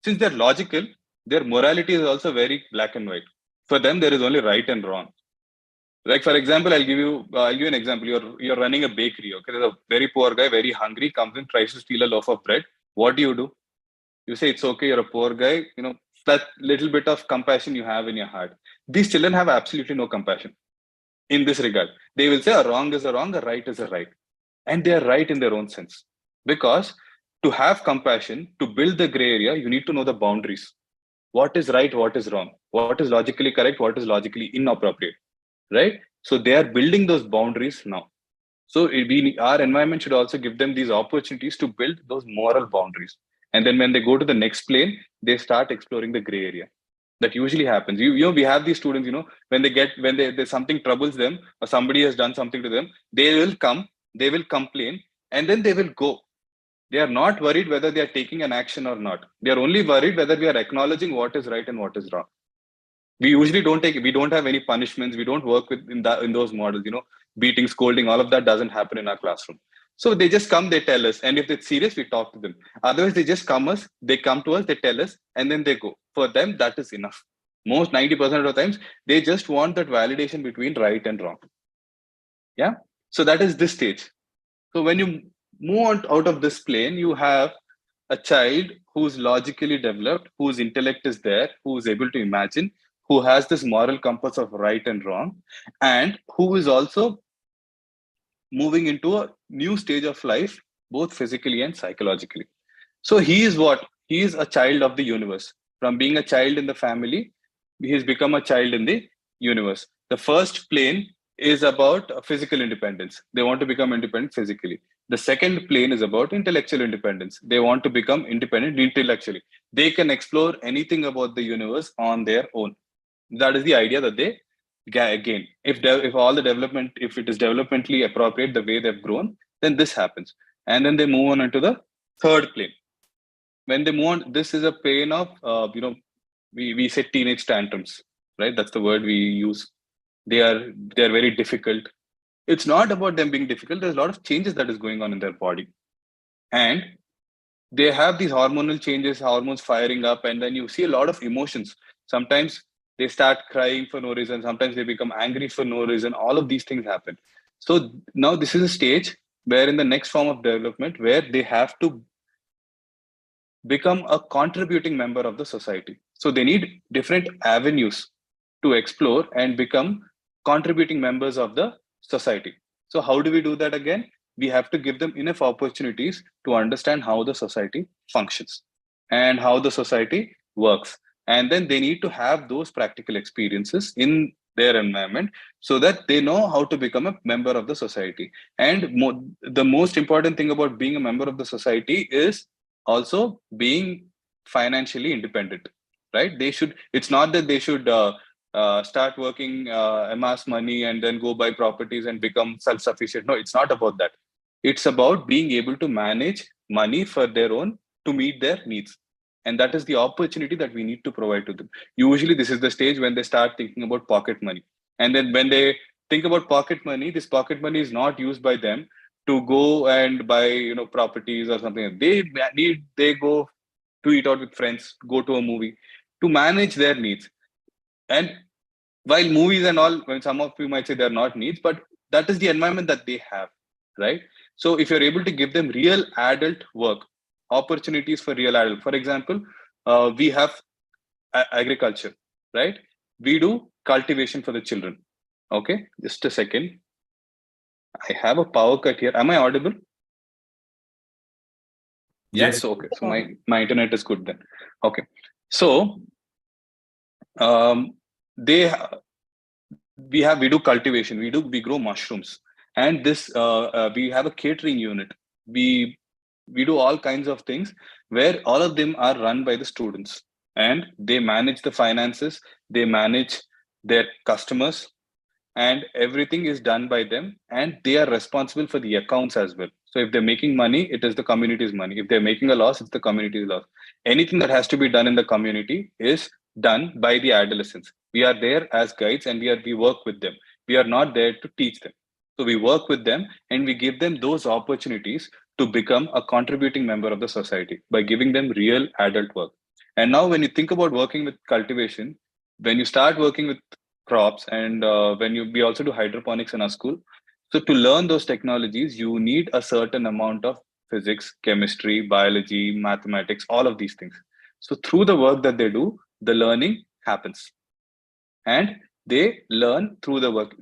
since they're logical, their morality is also very black and white. For them, there is only right and wrong. Like for example, I'll give you an example. You're running a bakery. Okay, there's a very poor guy, very hungry, comes in, tries to steal a loaf of bread. What do? You say it's okay, you're a poor guy. That little bit of compassion you have in your heart. These children have absolutely no compassion in this regard. They will say a wrong is a wrong, a right is a right. And they are right in their own sense. Because to have compassion, to build the gray area, you need to know the boundaries. What is right, what is wrong, what is logically correct, what is logically inappropriate, right? So they are building those boundaries now. So our environment should also give them these opportunities to build those moral boundaries. And then when they go to the next plane, they start exploring the gray area. That usually happens. We have these students, when they something troubles them or somebody has done something to them, they will complain, and then they will go. They are not worried whether they are taking an action or not. They are only worried whether we are acknowledging what is right and what is wrong. We usually don't have any punishments. We don't work with in those models, beating, scolding, all of that doesn't happen in our classroom. So they just come, they tell us, and if it's serious, we talk to them. Otherwise, they come to us, they tell us, and then they go. For them, that is enough. Most 90% of the times, they just want that validation between right and wrong. Yeah. So that is this stage. So when you move on out of this plane, you have a child who's logically developed, whose intellect is there, who's able to imagine, who has this moral compass of right and wrong, and who is also moving into a new stage of life, both physically and psychologically. So he is what? He is a child of the universe. From being a child in the family, he has become a child in the universe. The first plane is about physical independence. They want to become independent physically. The second plane is about intellectual independence. They want to become independent intellectually. They can explore anything about the universe on their own. That is the idea that they gain. If all the development, if it is developmentally appropriate, the way they've grown, then this happens. And then they move on into the third plane. When they move on, this is a plane of, we say teenage tantrums, right? That's the word we use. They're very difficult. It's not about them being difficult. There's a lot of changes that is going on in their body. And they have these hormonal changes, hormones firing up, and then you see a lot of emotions. Sometimes they start crying for no reason. Sometimes they become angry for no reason. All of these things happen. So now this is a stage where in the next form of development, where they have to become a contributing member of the society. So they need different avenues to explore and become contributing members of the society. So how do we do that again? We have to give them enough opportunities to understand how the society functions and how the society works. And then they need to have those practical experiences in their environment so that they know how to become a member of the society. And the most important thing about being a member of the society is also being financially independent, right? It's not that they should start working, amass money, and then go buy properties and become self-sufficient. No, it's not about that. It's about being able to manage money for their own to meet their needs. And that is the opportunity that we need to provide to them. Usually, this is the stage when they start thinking about pocket money. And then when they think about pocket money, this pocket money is not used by them to go and buy, properties or something. They go to eat out with friends, go to a movie to manage their needs. And while movies and all, when some of you might say they're not needs, but that is the environment that they have, right? So if you're able to give them real adult work, opportunities for real adult, for example, we have agriculture, right? We do cultivation for the children. Okay, just a second. I have a power cut here. Am I audible? Yes. So, okay. So my internet is good then. Okay. So they we do cultivation. We grow mushrooms, and this we have a catering unit. We do all kinds of things where all of them are run by the students, and they manage the finances. They manage their customers, and everything is done by them, and they are responsible for the accounts as well. So if they're making money, it is the community's money. If they're making a loss, it's the community's loss. Anything that has to be done in the community is done by the adolescents. We are there as guides, and we work with them. We are not there to teach them. So we work with them, and we give them those opportunities to become a contributing member of the society by giving them real adult work. And now when you think about working with cultivation, when you start working with crops, and we also do hydroponics in our school. So to learn those technologies, you need a certain amount of physics, chemistry, biology, mathematics, all of these things. So through the work that they do, the learning happens, and they learn through the work.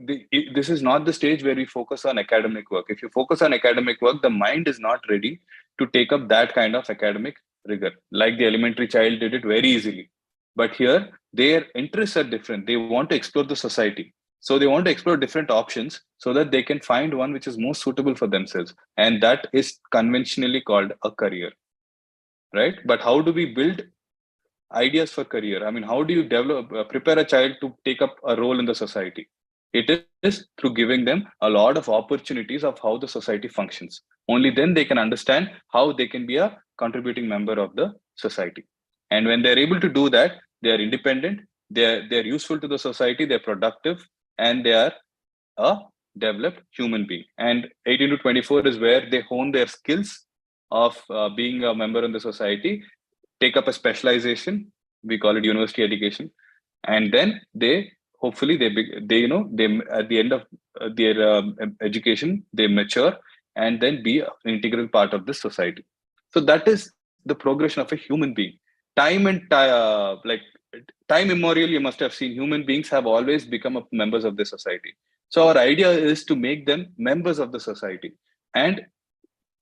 This is not the stage where we focus on academic work. If you focus on academic work, the mind is not ready to take up that kind of academic rigor. Like the elementary child did it very easily. But here, their interests are different. They want to explore the society. So they want to explore different options so that they can find one which is most suitable for themselves. And that is conventionally called a career, right? But how do we build ideas for career? I mean, how do you prepare a child to take up a role in the society? It is through giving them a lot of opportunities of how the society functions. Only then they can understand how they can be a contributing member of the society. And when they're able to do that, they are independent, they're useful to the society, they're productive, and they are a developed human being. And 18 to 24 is where they hone their skills of being a member in the society, take up a specialization. We call it university education, and then they hopefully they at the end of their education, they mature and then be an integral part of this society. So that is the progression of a human being. Time immemorial, you must have seen human beings have always become members of the society. So our idea is to make them members of the society. And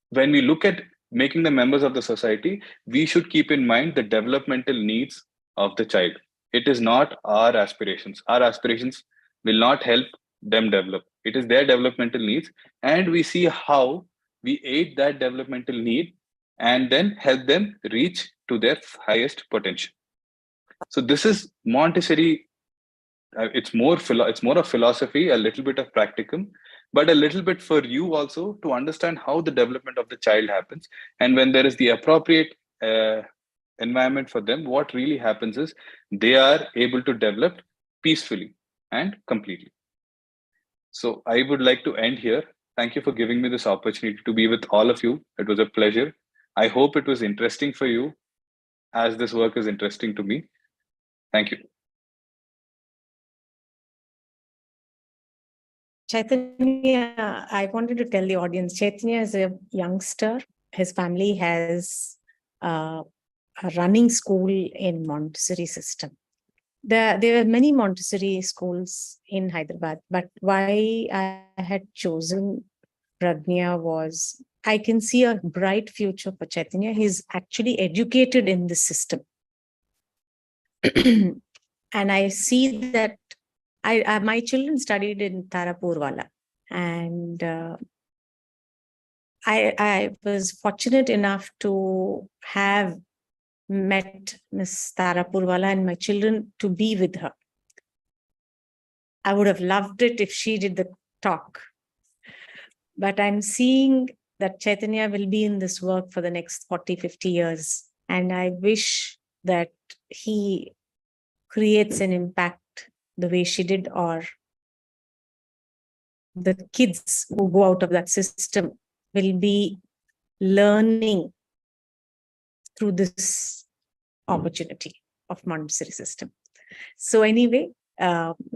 when we look at making them members of the society, we should keep in mind the developmental needs of the child. It is not our aspirations. Our aspirations will not help them develop. It is their developmental needs. And we see how we aid that developmental need and then help them reach to their highest potential. So this is Montessori. It's more of philosophy, a little bit of practicum, but a little bit for you also to understand how the development of the child happens. And when there is the appropriate environment for them, what really happens is they are able to develop peacefully and completely. So I would like to end here. Thank you for giving me this opportunity to be with all of you. It was a pleasure. I hope it was interesting for you, as this work is interesting to me. Thank you. Chaithanya, I wanted to tell the audience, Chaithanya is a youngster. His family has a running school in Montessori system. There are many Montessori schools in Hyderabad, but why I had chosen Pragnya was I can see a bright future for Chaithanya. He's actually educated in this system. And I see that my children studied in Tarapurwala, and I was fortunate enough to have met Miss Tarapurwala and my children to be with her. I would have loved it if she did the talk, but I'm seeing that Chaithanya will be in this work for the next 40, 50 years. And I wish that he creates an impact the way she did, or the kids who go out of that system will be learning through this opportunity of Montessori system. So anyway,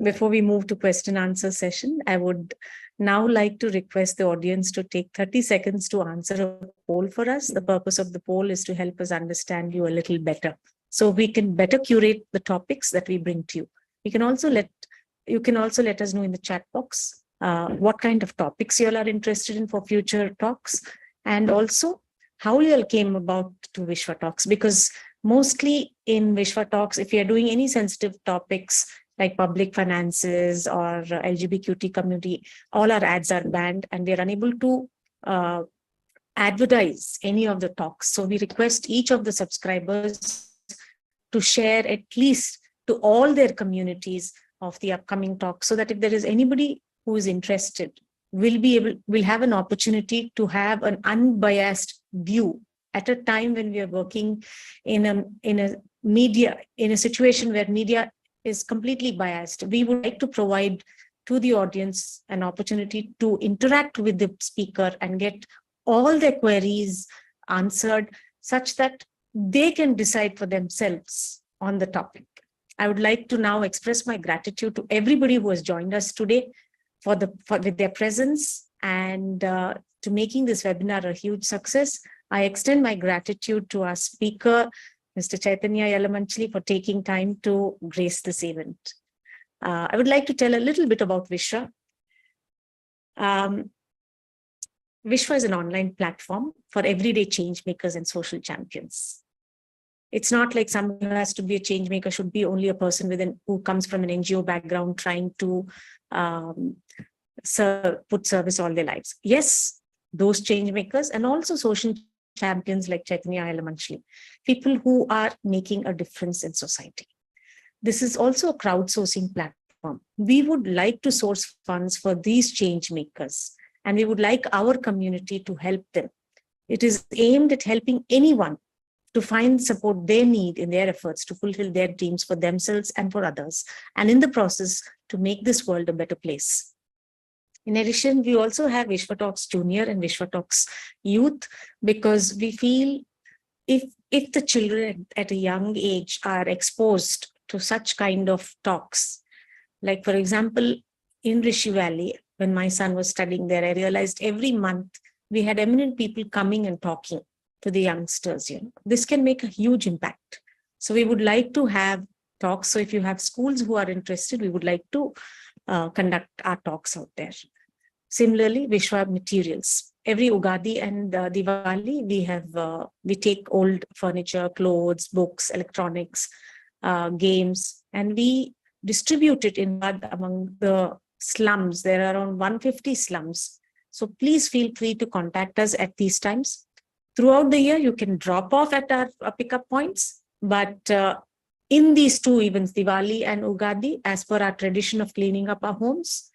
before we move to question answer session, I would now like to request the audience to take 30 seconds to answer a poll for us. The purpose of the poll is to help us understand you a little better, so we can better curate the topics that we bring to you. You can also let us know in the chat box what kind of topics you all are interested in for future talks, and also how you all came about to WishwaTalks. Because mostly in WishwaTalks, if you're doing any sensitive topics like public finances or LGBTQ community, all our ads are banned and we are unable to advertise any of the talks. So we request each of the subscribers to share at least to all their communities of the upcoming talk, so that if there is anybody who is interested, we'll have an opportunity to have an unbiased view at a time when we are working in a situation where media is completely biased. We would like to provide to the audience an opportunity to interact with the speaker and get all their queries answered such that they can decide for themselves on the topic. I would like to now express my gratitude to everybody who has joined us today with their presence and to making this webinar a huge success. I extend my gratitude to our speaker, Mr. Chaithanya Yalamanchili, for taking time to grace this event. I would like to tell a little bit about Vishwa. Vishwa is an online platform for everyday change makers and social champions. It's not like someone who has to be a change maker should be only a person who comes from an NGO background trying to put service all their lives. Yes, those change makers and also social champions like Chaithanya Yalamanchili, people who are making a difference in society. This is also a crowdsourcing platform. We would like to source funds for these change makers, and we would like our community to help them. It is aimed at helping anyone to find support they need in their efforts to fulfill their dreams for themselves and for others, and in the process to make this world a better place. In addition, we also have WishwaTalks Junior and WishwaTalks Youth, because we feel if the children at a young age are exposed to such kind of talks, like for example, in Rishi Valley, when my son was studying there, I realized every month we had eminent people coming and talking to the youngsters. This can make a huge impact. So we would like to have talks. So if you have schools who are interested, we would like to conduct our talks out there. Similarly, Vishwa materials. Every Ugadi and Diwali, we take old furniture, clothes, books, electronics, games, and we distribute it among the slums. There are around 150 slums. So please feel free to contact us at these times. Throughout the year, you can drop off at our pickup points, but in these two events, Diwali and Ugadi, as per our tradition of cleaning up our homes,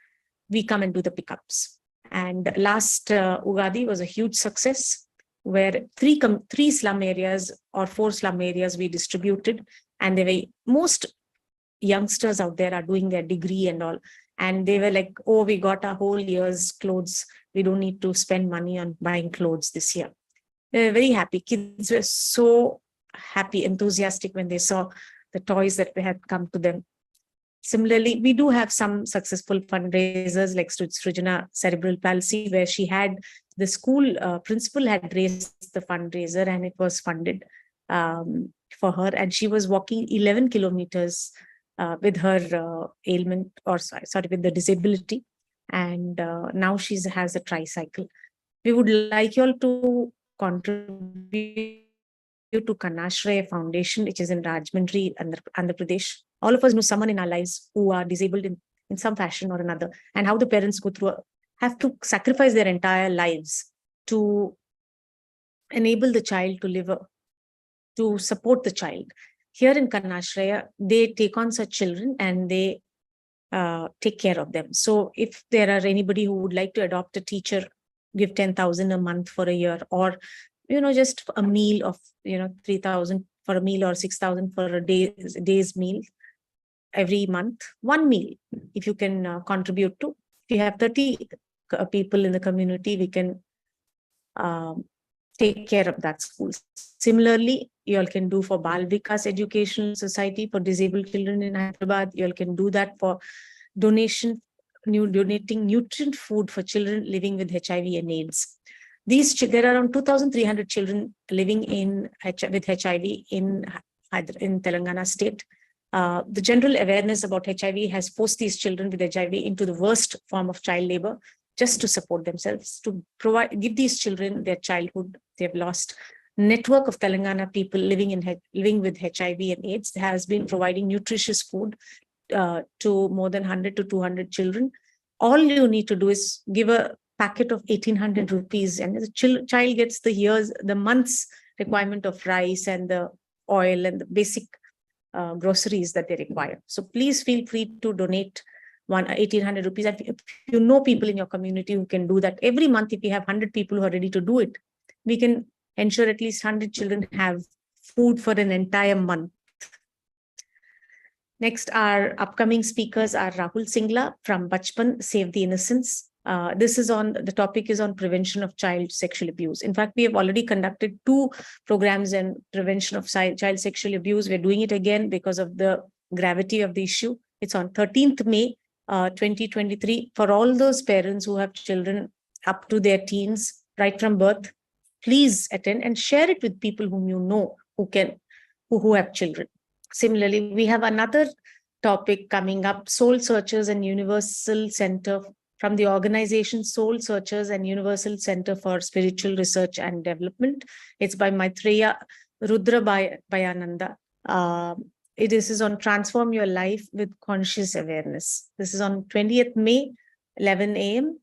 we come and do the pickups. And last Ugadi was a huge success, where three slum areas or 4 slum areas we distributed, and most youngsters out there are doing their degree and all. And they were like, oh, we got our whole year's clothes. We don't need to spend money on buying clothes this year. They were very happy. Kids were so happy, enthusiastic when they saw the toys that had come to them. Similarly, we do have some successful fundraisers like Srijana Cerebral Palsy, where the school principal had raised the fundraiser and it was funded for her. And she was walking 11 kilometers with her ailment, with the disability. And now she has a tricycle. We would like you all to contribute to Kanashraya Foundation, which is in Rajahmundry, Andhra Pradesh. All of us know someone in our lives who are disabled in some fashion or another, and how the parents have to sacrifice their entire lives to enable the child to live, to support the child. Here in Kanashraya, they take on such children and they take care of them. So if there are anybody who would like to adopt a teacher, give 10,000 a month for a year, or just a meal of 3,000 for a meal, or 6,000 for a day's meal every month, one meal. If you can contribute to, if you have 30 people in the community, we can take care of that school. Similarly, you all can do for Bal Vikas Educational Society for disabled children in Hyderabad. You all can do that for donating nutrient food for children living with HIV and AIDS. There are around 2,300 children living with HIV in Telangana state. The general awareness about HIV has forced these children with HIV into the worst form of child labor just to support themselves, to give these children their childhood they've lost. Network of Telangana people living with HIV and AIDS has been providing nutritious food to more than 100 to 200 children. All you need to do is give a packet of 1,800 rupees, and the child gets the month's requirement of rice and the oil and the basic groceries that they require. So please feel free to donate 1,800 rupees. And if you know people in your community who can do that, every month, if we have 100 people who are ready to do it, we can ensure at least 100 children have food for an entire month. Next, our upcoming speakers are Rahul Singla from Bachpan Save the Innocents. The topic is on prevention of child sexual abuse. In fact, we have already conducted 2 programs on prevention of child sexual abuse. We're doing it again because of the gravity of the issue. It's on 13th May, 2023. For all those parents who have children up to their teens, right from birth, please attend and share it with people whom you know who have children. Similarly, we have another topic coming up, Soul Searchers and Universal Center, from the organization Soul Searchers and Universal Center for Spiritual Research and Development. It's by Maitreya Rudra Bayananda. This is on Transform Your Life with Conscious Awareness. This is on 20th May, 11 a.m.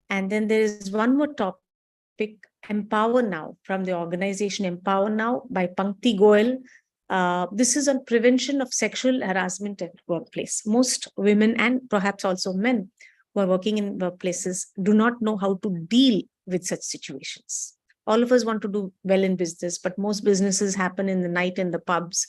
And then there is one more topic, Empower Now, from the organization Empower Now by Pankti Goel. This is on prevention of sexual harassment at workplace. Most women and perhaps also men who are working in workplaces do not know how to deal with such situations. All of us want to do well in business, but most businesses happen in the night in the pubs.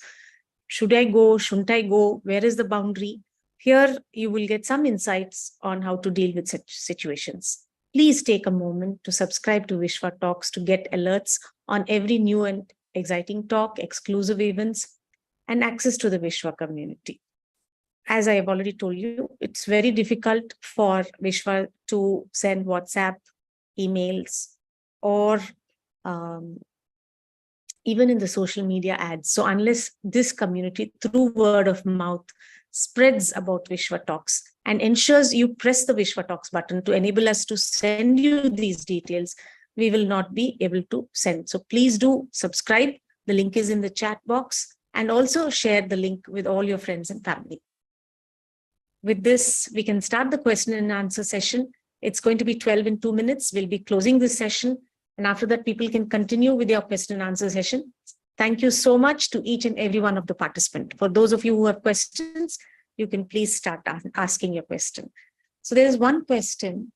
Should I go? Shouldn't I go? Where is the boundary? Here you will get some insights on how to deal with such situations. Please take a moment to subscribe to Vishwa Talks to get alerts on every new and exciting talk, exclusive events, and access to the Vishwa community. As I have already told you, it's very difficult for Vishwa to send WhatsApp, emails, or even in the social media ads. So unless this community, through word of mouth, spreads about Vishwa Talks and ensures you press the Vishwa Talks button to enable us to send you these details, we will not be able to send. So please do subscribe. The link is in the chat box, and also share the link with all your friends and family. With this, we can start the question and answer session. It's going to be 12 in 2 minutes. We'll be closing this session. And after that, people can continue with your question and answer session. Thank you so much to each and every one of the participants. For those of you who have questions, you can please start asking your question. So there is one question.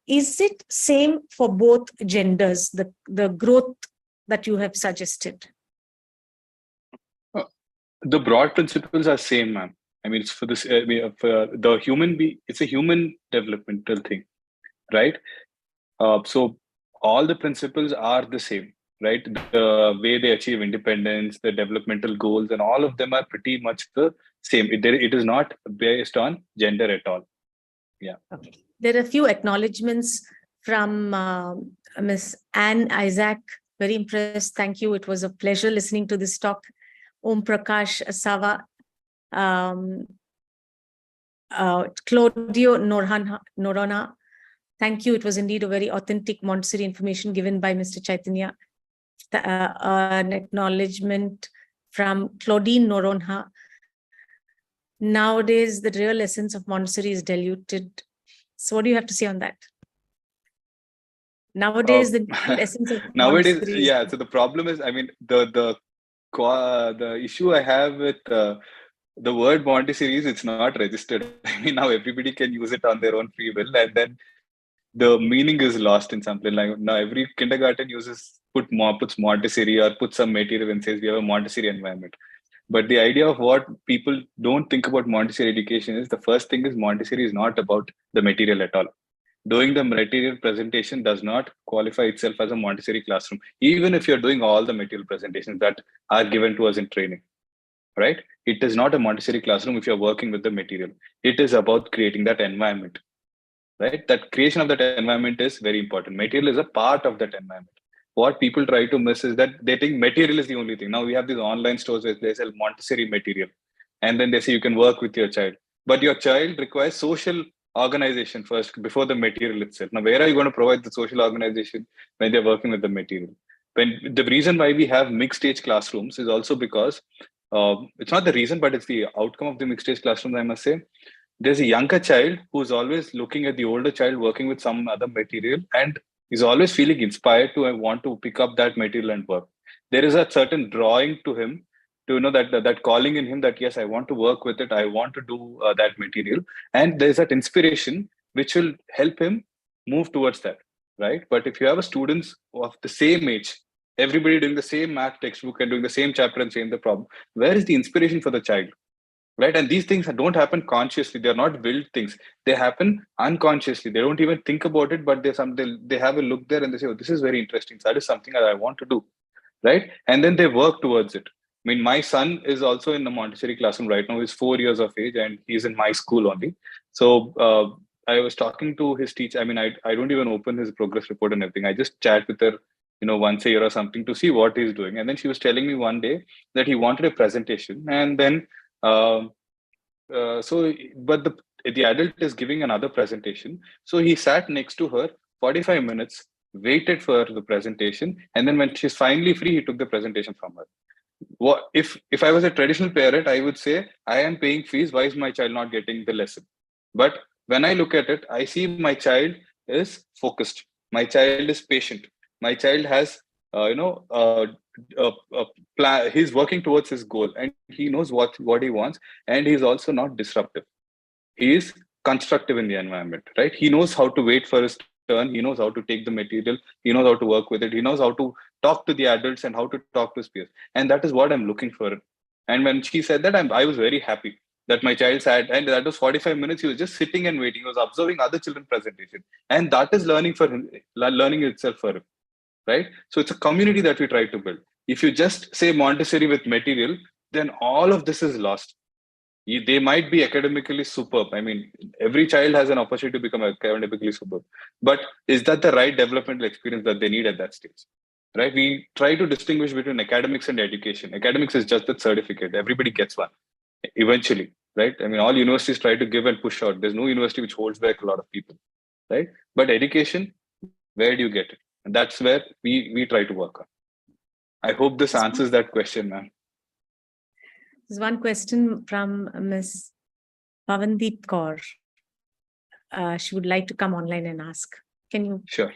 Is it same for both genders, the growth that you have suggested? The broad principles are same, ma'am. I mean, it's for this, for the human being, it's a human developmental thing, right? So all the principles are the same, right? The way they achieve independence, the developmental goals, and all of them are pretty much the same. It is not based on gender at all. Yeah. Okay. There are a few acknowledgements from Ms. Anne Isaac. Very impressed. Thank you. It was a pleasure listening to this talk. Om Prakash Sava. Claudio Norona. Thank you. It was indeed a very authentic Montessori information given by Mr. Chaithanya. An acknowledgement from Claudine Noronha. Nowadays, the real essence of Montessori is diluted. So what do you have to say on that? Nowadays, the essence of nowadays, Montessori yeah. So the problem is, I mean, the issue I have with the word Montessori is it's not registered. I mean, now everybody can use it on their own free will, and then the meaning is lost in something. Like now every kindergarten puts Montessori or puts some material and says we have a Montessori environment. But the idea of what people don't think about Montessori education is, the first thing is Montessori is not about the material at all. Doing the material presentation does not qualify itself as a Montessori classroom, even if you're doing all the material presentations that are given to us in training, right? It is not a Montessori classroom if you're working with the material. It is about creating that environment, right? That creation of that environment is very important. Material is a part of that environment. What people try to miss is that they think material is the only thing. Now we have these online stores where they sell Montessori material. and then they say you can work with your child. But your child requires social organization first before the material itself. Now, where are you going to provide the social organization when they're working with the material? When the reason why we have mixed age classrooms is also because it's not the reason, but it's the outcome of the mixed age classrooms, I must say. There's a younger child who's always looking at the older child working with some other material, and is always feeling inspired to want to pick up that material and work. There is a certain drawing to him, to that calling in him, that yes, I want to work with it, I want to do that material, and there's that inspiration which will help him move towards that, right? But if you have a students of the same age, everybody doing the same math textbook and doing the same chapter and same the problem, where is the inspiration for the child? Right? And these things don't happen consciously. They're not built things. They happen unconsciously. They don't even think about it, but they have a look there and they say, oh, this is very interesting. So that is something that I want to do. Right? And then they work towards it. I mean, my son is also in the Montessori classroom right now. He's 4 years of age and he's in my school only. So I was talking to his teacher. I mean, I don't even open his progress report and everything. I just chat with her, once a year or something to see what he's doing. And then she was telling me one day that he wanted a presentation. And then but the adult is giving another presentation. So he sat next to her 45 minutes, waited for the presentation, and then when she's finally free, he took the presentation from her. What if I was a traditional parent, I would say, I am paying fees, why is my child not getting the lesson? But when I look at it, I see my child is focused, my child is patient, my child has he's working towards his goal, and he knows what he wants, and he's also not disruptive. He is constructive in the environment, right? He knows how to wait for his turn, he knows how to take the material, he knows how to work with it, he knows how to talk to the adults and how to talk to his peers. And that is what I'm looking for. And when she said that, I was very happy that my child sat, and that was 45 minutes. He was just sitting and waiting. He was observing other children presentation, and that is learning for him, learning itself for him. Right? So it's a community that we try to build. If you just say Montessori with material, then all of this is lost. They might be academically superb. I mean, every child has an opportunity to become academically superb. But is that the right developmental experience that they need at that stage? Right? We try to distinguish between academics and education. Academics is just that certificate. Everybody gets one eventually. Right? I mean, all universities try to give and push out. There's no university which holds back a lot of people. Right? But education, where do you get it? And that's where we try to work on. I hope this answers that question, ma'am. There's one question from Ms. Pavandeep Kaur. She would like to come online and ask. Can you? Sure.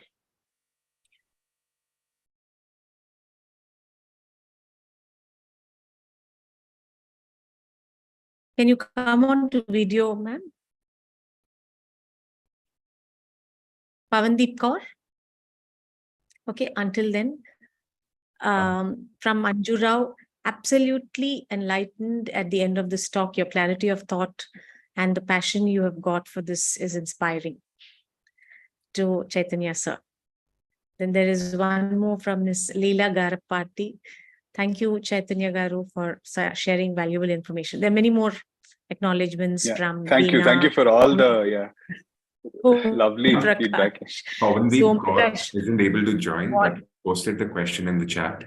Can you come on to video, ma'am? Pavandeep Kaur? Okay, until then, from Manju Rao, absolutely enlightened at the end of this talk. Your clarity of thought and the passion you have got for this is inspiring. To Chaithanya sir. Then there is one more from Ms. Leela Garapati. Thank you, Chaithanya Garu, for sharing valuable information. There are many more acknowledgements from Thank you. Thank you for all the lovely feedback. Pavandeep Kaur isn't able to join, but posted the question in the chat.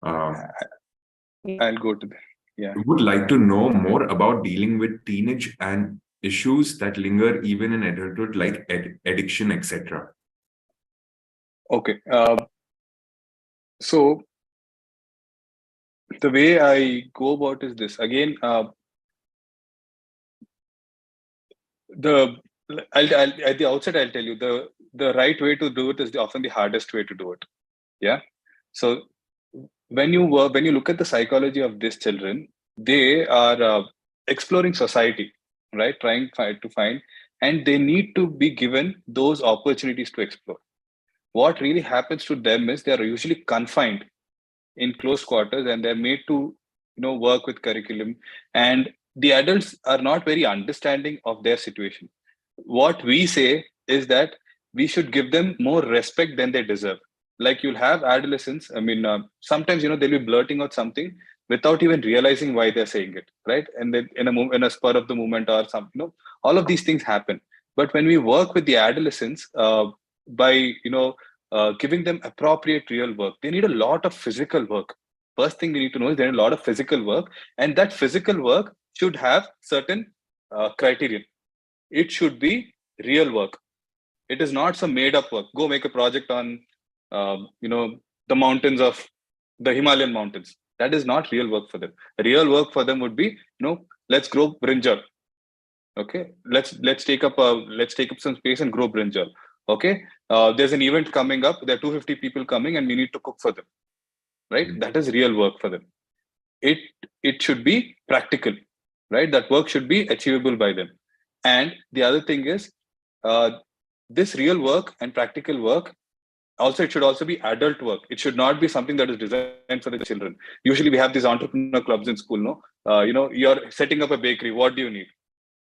I'll go to that. We would like to know more about dealing with teenage and issues that linger even in adulthood, like addiction, etc. Okay. So the way I go about is this. Again, at the outset, I'll tell you the right way to do it is often the hardest way to do it. Yeah. So when you look at the psychology of these children, they are exploring society, right? Trying to find, and they need to be given those opportunities to explore. What really happens to them is they are usually confined in close quarters, and they're made to work with curriculum, and the adults are not very understanding of their situation. What we say is that we should give them more respect than they deserve. Like, you'll have adolescents, I mean, sometimes they'll be blurting out something without even realizing why they're saying it, right? And then in a spur of the moment or something, all of these things happen. But when we work with the adolescents, by giving them appropriate real work, they need a lot of physical work. first thing we need to know is there is a lot of physical work, and that physical work should have certain criterion. It should be real work. It is not some made up work. Go make a project on, the mountains of the Himalayan mountains. That is not real work for them. Real work for them would be, let's grow brinjal. Okay, let's take up some space and grow brinjal. Okay, there's an event coming up. There are 250 people coming, and we need to cook for them. Right, that is real work for them. It should be practical, right? That work should be achievable by them. And the other thing is, this real work and practical work, also it should also be adult work. It should not be something that is designed for the children. Usually we have these entrepreneur clubs in school. You're setting up a bakery. What do you need?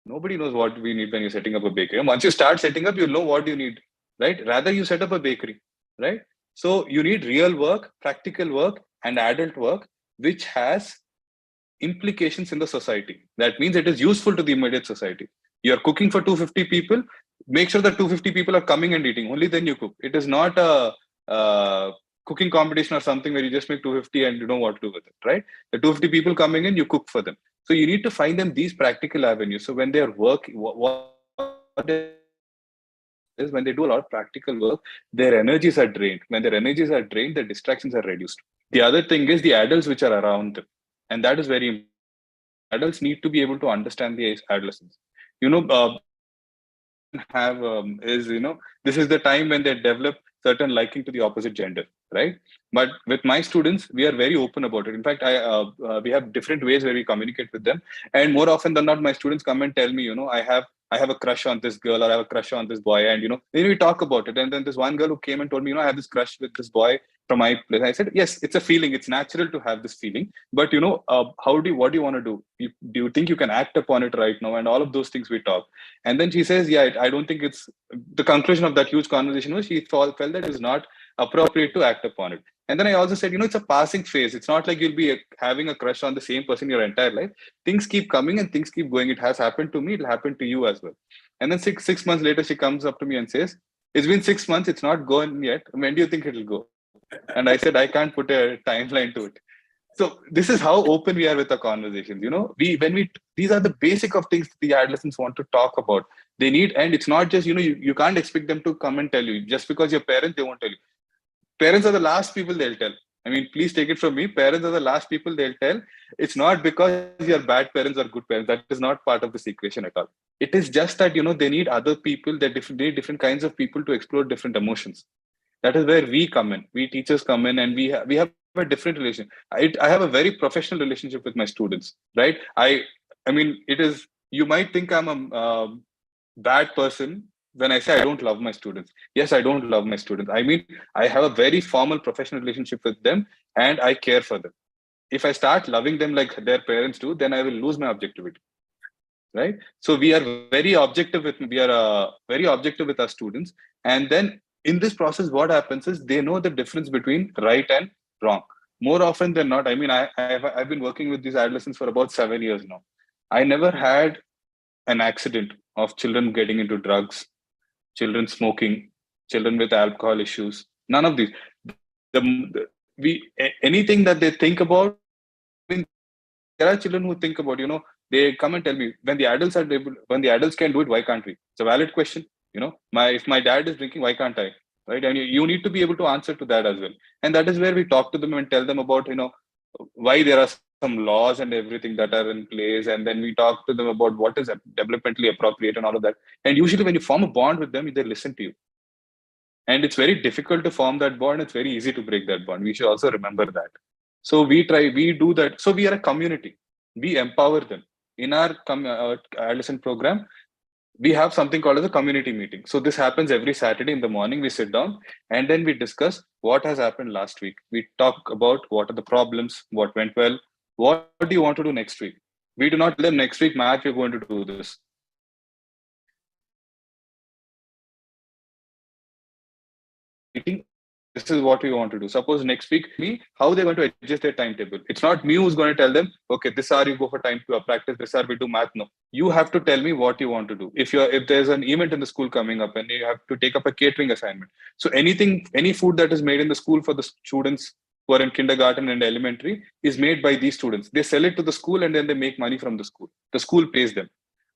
Nobody knows what we need when you're setting up a bakery. And once you start setting up, you'll know what you need, right? Rather you set up a bakery, right? So you need real work, practical work, and adult work, which has implications in the society. That means it is useful to the immediate society. You're cooking for 250 people. Make sure that 250 people are coming and eating. Only then you cook. It is not a cooking competition or something where you just make 250 and you know what to do with it, right? The 250 people coming in, you cook for them. So you need to find them these practical avenues. So when they're working, what is when they do a lot of practical work, their energies are drained. When their energies are drained, their distractions are reduced. The other thing is the adults which are around them. And that is very important. Adults need to be able to understand the adolescents. This is the time when they develop certain liking to the opposite gender, right? But with my students, we are very open about it. In fact, we have different ways where we communicate with them, and more often than not, my students come and tell me, I have a crush on this girl, or I have a crush on this boy, and then we talk about it. And then this one girl who came and told me, I have this crush with this boy from my place. I said, yes, it's a feeling. It's natural to have this feeling, but what do you want to do? Do you think you can act upon it right now? And all of those things we talk. And then she says, yeah, I don't think it's the conclusion of that huge conversation was she felt that it is not appropriate to act upon it. And then I also said, it's a passing phase. It's not like you'll be having a crush on the same person your entire life. Things keep coming and things keep going. It has happened to me. It'll happen to you as well. And then six months later, she comes up to me and says, it's been 6 months. It's not gone yet. When do you think it'll go? And I said, I can't put a timeline to it. So this is how open we are with the conversations. These are the basic of things the adolescents want to talk about. They need, and it's not just, you can't expect them to come and tell you. Just because you're parents, they won't tell you. Parents are the last people they'll tell. I mean, please take it from me. Parents are the last people they'll tell. It's not because you're bad parents or good parents. That is not part of this equation at all. It is just that, they need other people. They need different kinds of people to explore different emotions. That is where we come in. We teachers come in, and we have a different relation. I have a very professional relationship with my students, right? I mean, it is, you might think I'm a bad person when I say I don't love my students. Yes, I don't love my students. I mean, I have a very formal professional relationship with them, and I care for them. If I start loving them like their parents do, then I will lose my objectivity, right? So we are very objective with our students. And then in this process, what happens is they know the difference between right and wrong. More often than not, I mean, I've been working with these adolescents for about 7 years now. I never had an accident of children getting into drugs, children smoking, children with alcohol issues. None of these. Anything that they think about, I mean, there are children who think about, they come and tell me, when the adults can do it, why can't we? It's a valid question. If my dad is drinking, why can't I? Right? And you need to be able to answer to that as well. And that is where we talk to them and tell them about, why there are some laws and everything that are in place. And then we talk to them about what is developmentally appropriate and all of that. And usually when you form a bond with them, they listen to you. And it's very difficult to form that bond. It's very easy to break that bond. We should also remember that. So we do that. So we are a community. We empower them. In our adolescent program, we have something called as a community meeting. So this happens every Saturday in the morning. We sit down and then we discuss what has happened last week. We talk about what are the problems, what went well, what do you want to do next week. We do not tell them next week, March, we're going to do this. This is what we want to do. Suppose next week, how they're going to adjust their timetable. It's not me who's going to tell them, okay, this hour you go for time to practice, this hour we do math. No, you have to tell me what you want to do. If there's an event in the school coming up and you have to take up a catering assignment. So any food that is made in the school for the students who are in kindergarten and elementary is made by these students. They sell it to the school and then they make money from the school. The school pays them.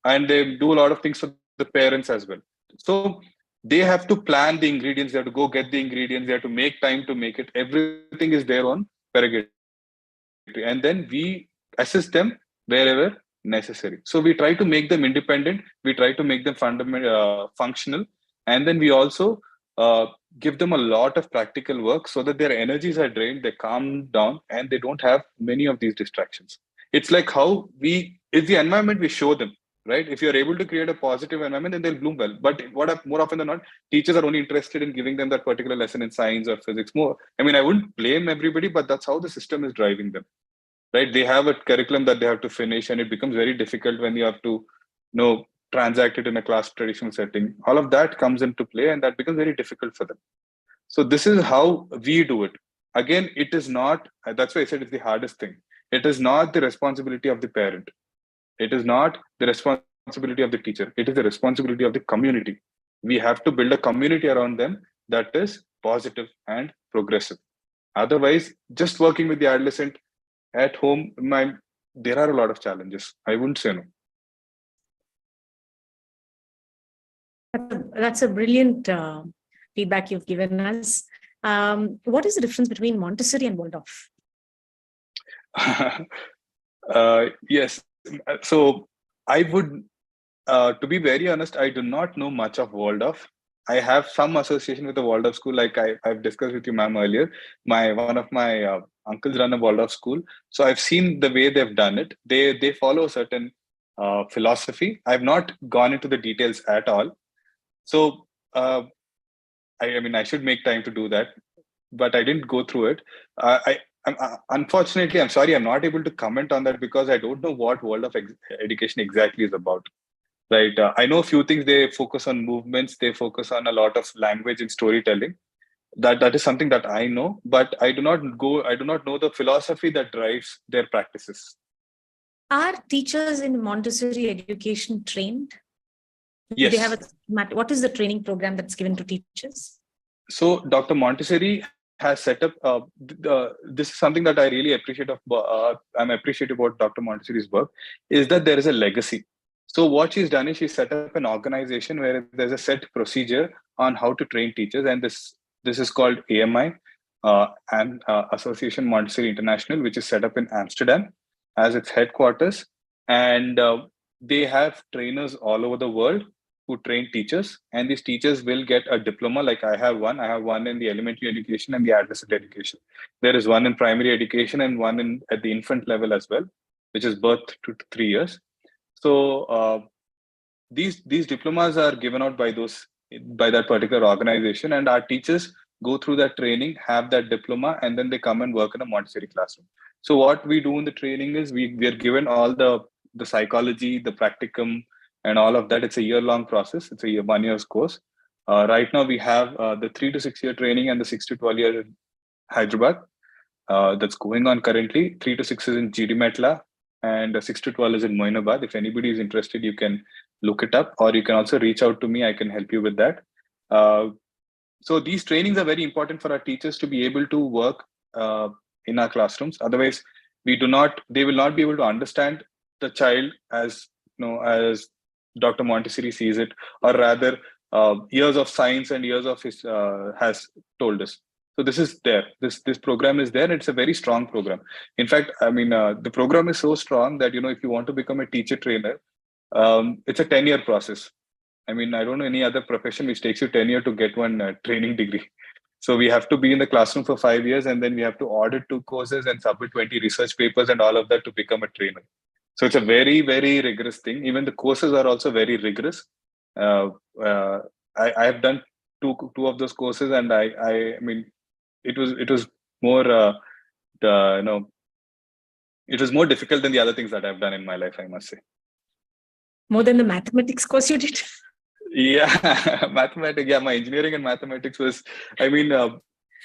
And they do a lot of things for the parents as well. So they have to plan the ingredients. They have to go get the ingredients. They have to make time to make it. Everything is their own prerogative. And then we assist them wherever necessary. So we try to make them independent. We try to make them functional. And then we also give them a lot of practical work so that their energies are drained, they calm down, and they don't have many of these distractions. It's like how it's the environment we show them, right? If you're able to create a positive environment, then they'll bloom well. But more often than not, teachers are only interested in giving them that particular lesson in science or physics more. I mean, I wouldn't blame everybody, but that's how the system is driving them, right? They have a curriculum that they have to finish, and it becomes very difficult when you have to, transact it in a class traditional setting. All of that comes into play, and that becomes very difficult for them. So this is how we do it. Again, it is not, that's why I said it's the hardest thing. It is not the responsibility of the parent. It is not the responsibility of the teacher. It is the responsibility of the community. We have to build a community around them that is positive and progressive. Otherwise, just working with the adolescent at home, there are a lot of challenges. I wouldn't say no. That's a brilliant feedback you've given us. What is the difference between Montessori and Waldorf? Yes. So I would, to be very honest, I do not know much of Waldorf. I have some association with the Waldorf school, like I've discussed with you, ma'am, earlier. One of my uncles run a Waldorf school, so I've seen the way they've done it. They follow a certain philosophy. I've not gone into the details at all. So I mean, I should make time to do that, but I didn't go through it. Unfortunately, I'm sorry, I'm not able to comment on that because I don't know what world of education exactly is about. Right. I know a few things. They focus on movements. They focus on a lot of language and storytelling. That is something that I know, but I do not know the philosophy that drives their practices. Are teachers in Montessori education trained? Yes. They have what is the training program that's given to teachers? So Dr. Montessori has set up, this is something that I really appreciate I'm appreciative about Dr. Montessori's work, is that there is a legacy. So what she's done is she set up an organization where there's a set procedure on how to train teachers. And this is called AMI, and Association Montessori International, which is set up in Amsterdam as its headquarters. And they have trainers all over the world who train teachers, and these teachers will get a diploma. Like I have one in the elementary education and the adolescent education. There is one in primary education and one at the infant level as well, which is birth to 3 years. So these diplomas are given out by that particular organization, and our teachers go through that training, have that diploma, and then they come and work in a Montessori classroom. So what we do in the training is we are given all the psychology, the practicum, and all of that. It's a year-long process. It's a 1 year's course. Right now we have the 3 to 6 year training and the 6 to 12 year in Hyderabad. That's going on currently. 3 to 6 is in GD Metla, and 6 to 12 is in Moinabad. If anybody is interested, you can look it up, or you can also reach out to me. I can help you with that. So these trainings are very important for our teachers to be able to work in our classrooms. Otherwise, they will not be able to understand the child as Dr. Montessori sees it, or rather years of science and years of his has told us. So this is there. This program is there. It's a very strong program. In fact, I mean, the program is so strong that, if you want to become a teacher trainer, it's a 10-year process. I mean, I don't know any other profession which takes you 10 years to get one training degree. So we have to be in the classroom for 5 years, and then we have to audit 2 courses and submit 20 research papers and all of that to become a trainer. So it's a very, very rigorous thing. Even the courses are also very rigorous. I have done two of those courses, and I mean, it was more it was more difficult than the other things that I've done in my life, I must say. More than the mathematics course you did? Yeah, mathematics. Yeah, my engineering and mathematics was, I mean,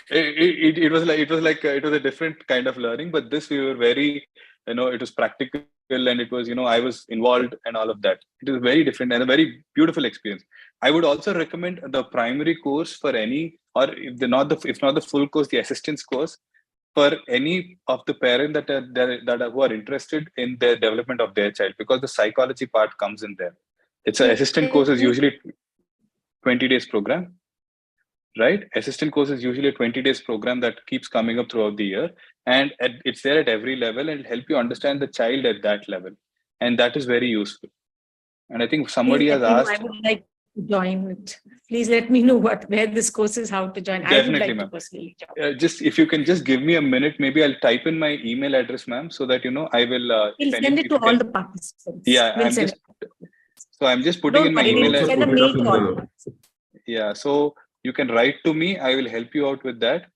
it was a different kind of learning, but this we were very, it was practical, and it was, I was involved and all of that. It was very different and a very beautiful experience. I would also recommend the primary course for any, or if not the full course, the assistance course. for any of the parents who are interested in the development of their child, because the psychology part comes in there. It's an assistant course is usually 20 days program, right? Assistant course is usually a 20 days program that keeps coming up throughout the year, and it's there at every level, and it'll help you understand the child at that level, and that is very useful. And I think Please somebody let has me know. I asked. would like to join it. Please let me know where this course is, how to join. I would Definitely, like to ma'am. personally join. Just if you can just give me a minute, maybe I'll type in my email address, ma'am, so that I will. We'll send it to all the participants. Yeah, We'll send it. I'm just putting Don't in my worry, email we'll address. send a mail to all. Yeah, so you can write to me. I will help you out with that.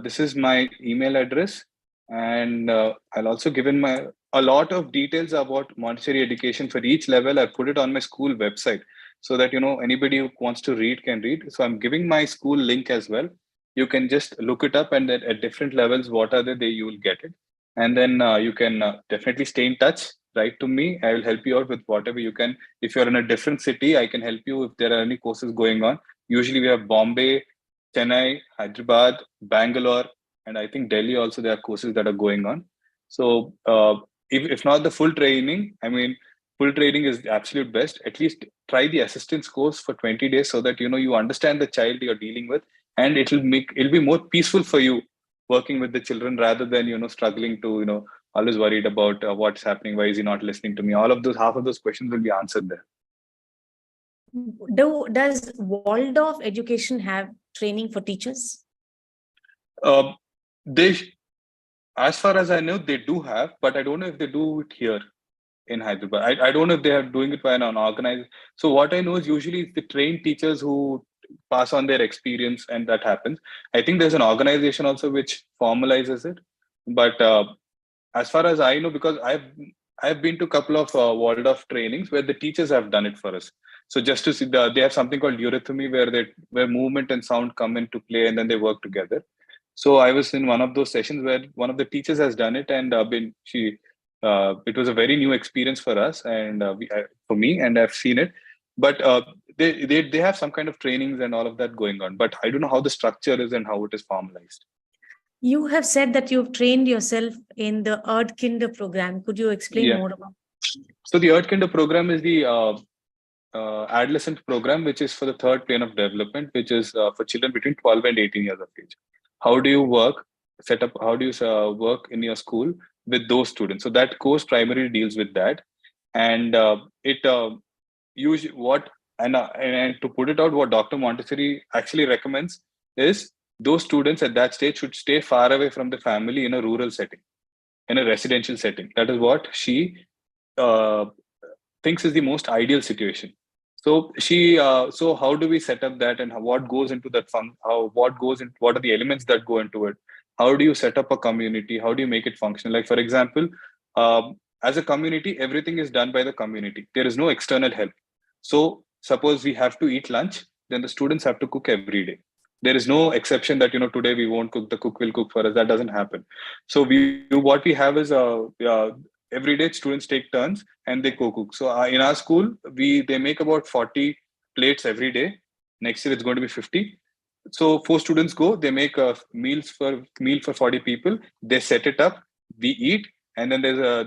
This is my email address, and I'll also give in a lot of details about Montessori education for each level. I put it on my school website so that anybody who wants to read can read. So I'm giving my school link as well. You can just look it up, and then at different levels, what are they, you will get it. And then you can definitely stay in touch. Write to me. I will help you out with whatever you can. If you're in a different city, I can help you if there are any courses going on. Usually we have Bombay, Chennai, Hyderabad, Bangalore, and I think Delhi also. There are courses that are going on. So if not the full training, I mean, full training is the absolute best. At least try the assistance course for 20 days so that you understand the child you're dealing with, and it'll be more peaceful for you working with the children rather than struggling to always worried about what's happening, why is he not listening to me. All of those, half of those questions will be answered there. Does Waldorf education have training for teachers? They, as far as I know, they do have, but I don't know if they do it here in Hyderabad. I don't know if they are doing it by an organized. So what I know is usually it's the trained teachers who pass on their experience, and that happens. I think there's an organization also which formalizes it, but as far as I know, because I've been to a couple of Waldorf trainings where the teachers have done it for us. So just to see, they have something called eurythmy where movement and sound come into play, and then they work together. So I was in one of those sessions where one of the teachers has done it, and it was a very new experience for us and for me, and I've seen it. But they have some kind of trainings and all of that going on. But I don't know how the structure is and how it is formalized. You have said that you've trained yourself in the Erdkinder program. Could you explain more about it? So the Erdkinder program is the adolescent program, which is for the third plane of development, which is for children between 12 and 18 years of age. How do you work, how do you work in your school with those students? So that course primarily deals with that. And it usually and to put it out, what Dr. Montessori actually recommends is those students at that stage should stay far away from the family in a rural setting, in a residential setting. That is what she thinks is the most ideal situation. So so how do we set up that, and what goes into that what are the elements that go into it? How do you set up a community? How do you make it functional? Like, for example, as a community, everything is done by the community. There is no external help. So suppose we have to eat lunch, then the students have to cook every day. There is no exception that today we won't cook, the cook will cook for us. That doesn't happen. So what we have is every day students take turns and they cook. So in our school, they make about 40 plates every day. Next year it's going to be 50. So 4 students go, they make a meal for 40 people. They set it up, we eat, and then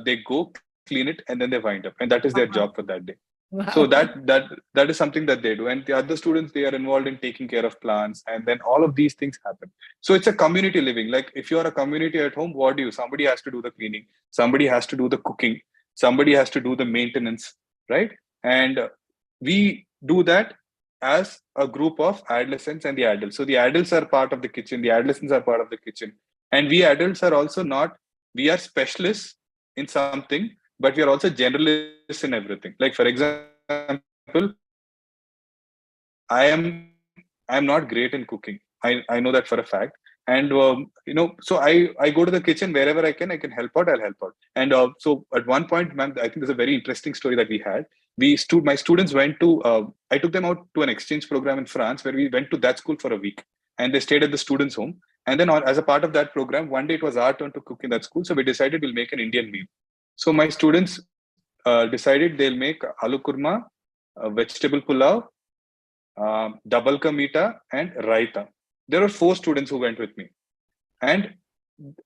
they go clean it, and then they wind up, and that is their job for that day. Wow. So that is something that they do. And the other students, they are involved in taking care of plants, and then all of these things happen. So it's a community living. Like, if you are a community at home, what do? Somebody has to do the cleaning, somebody has to do the cooking, somebody has to do the maintenance, right? And we do that as a group of adolescents and the adults. So the adults are part of the kitchen, the adolescents are part of the kitchen, and we adults are also we are specialists in something, but we are also generalists in everything. Like, for example, I am not great in cooking. I know that for a fact. And so I go to the kitchen wherever I can help out. I'll help out. And so at one point, ma'am, I think there's a very interesting story that we had. My students went to I took them out to an exchange program in France, where we went to that school for a week, and they stayed at the students' home. And then as a part of that program, one day it was our turn to cook in that school. So we decided we'll make an Indian meal. So my students decided they'll make aloo kurma, vegetable pulao, double ka meeta, and raita. There were 4 students who went with me. And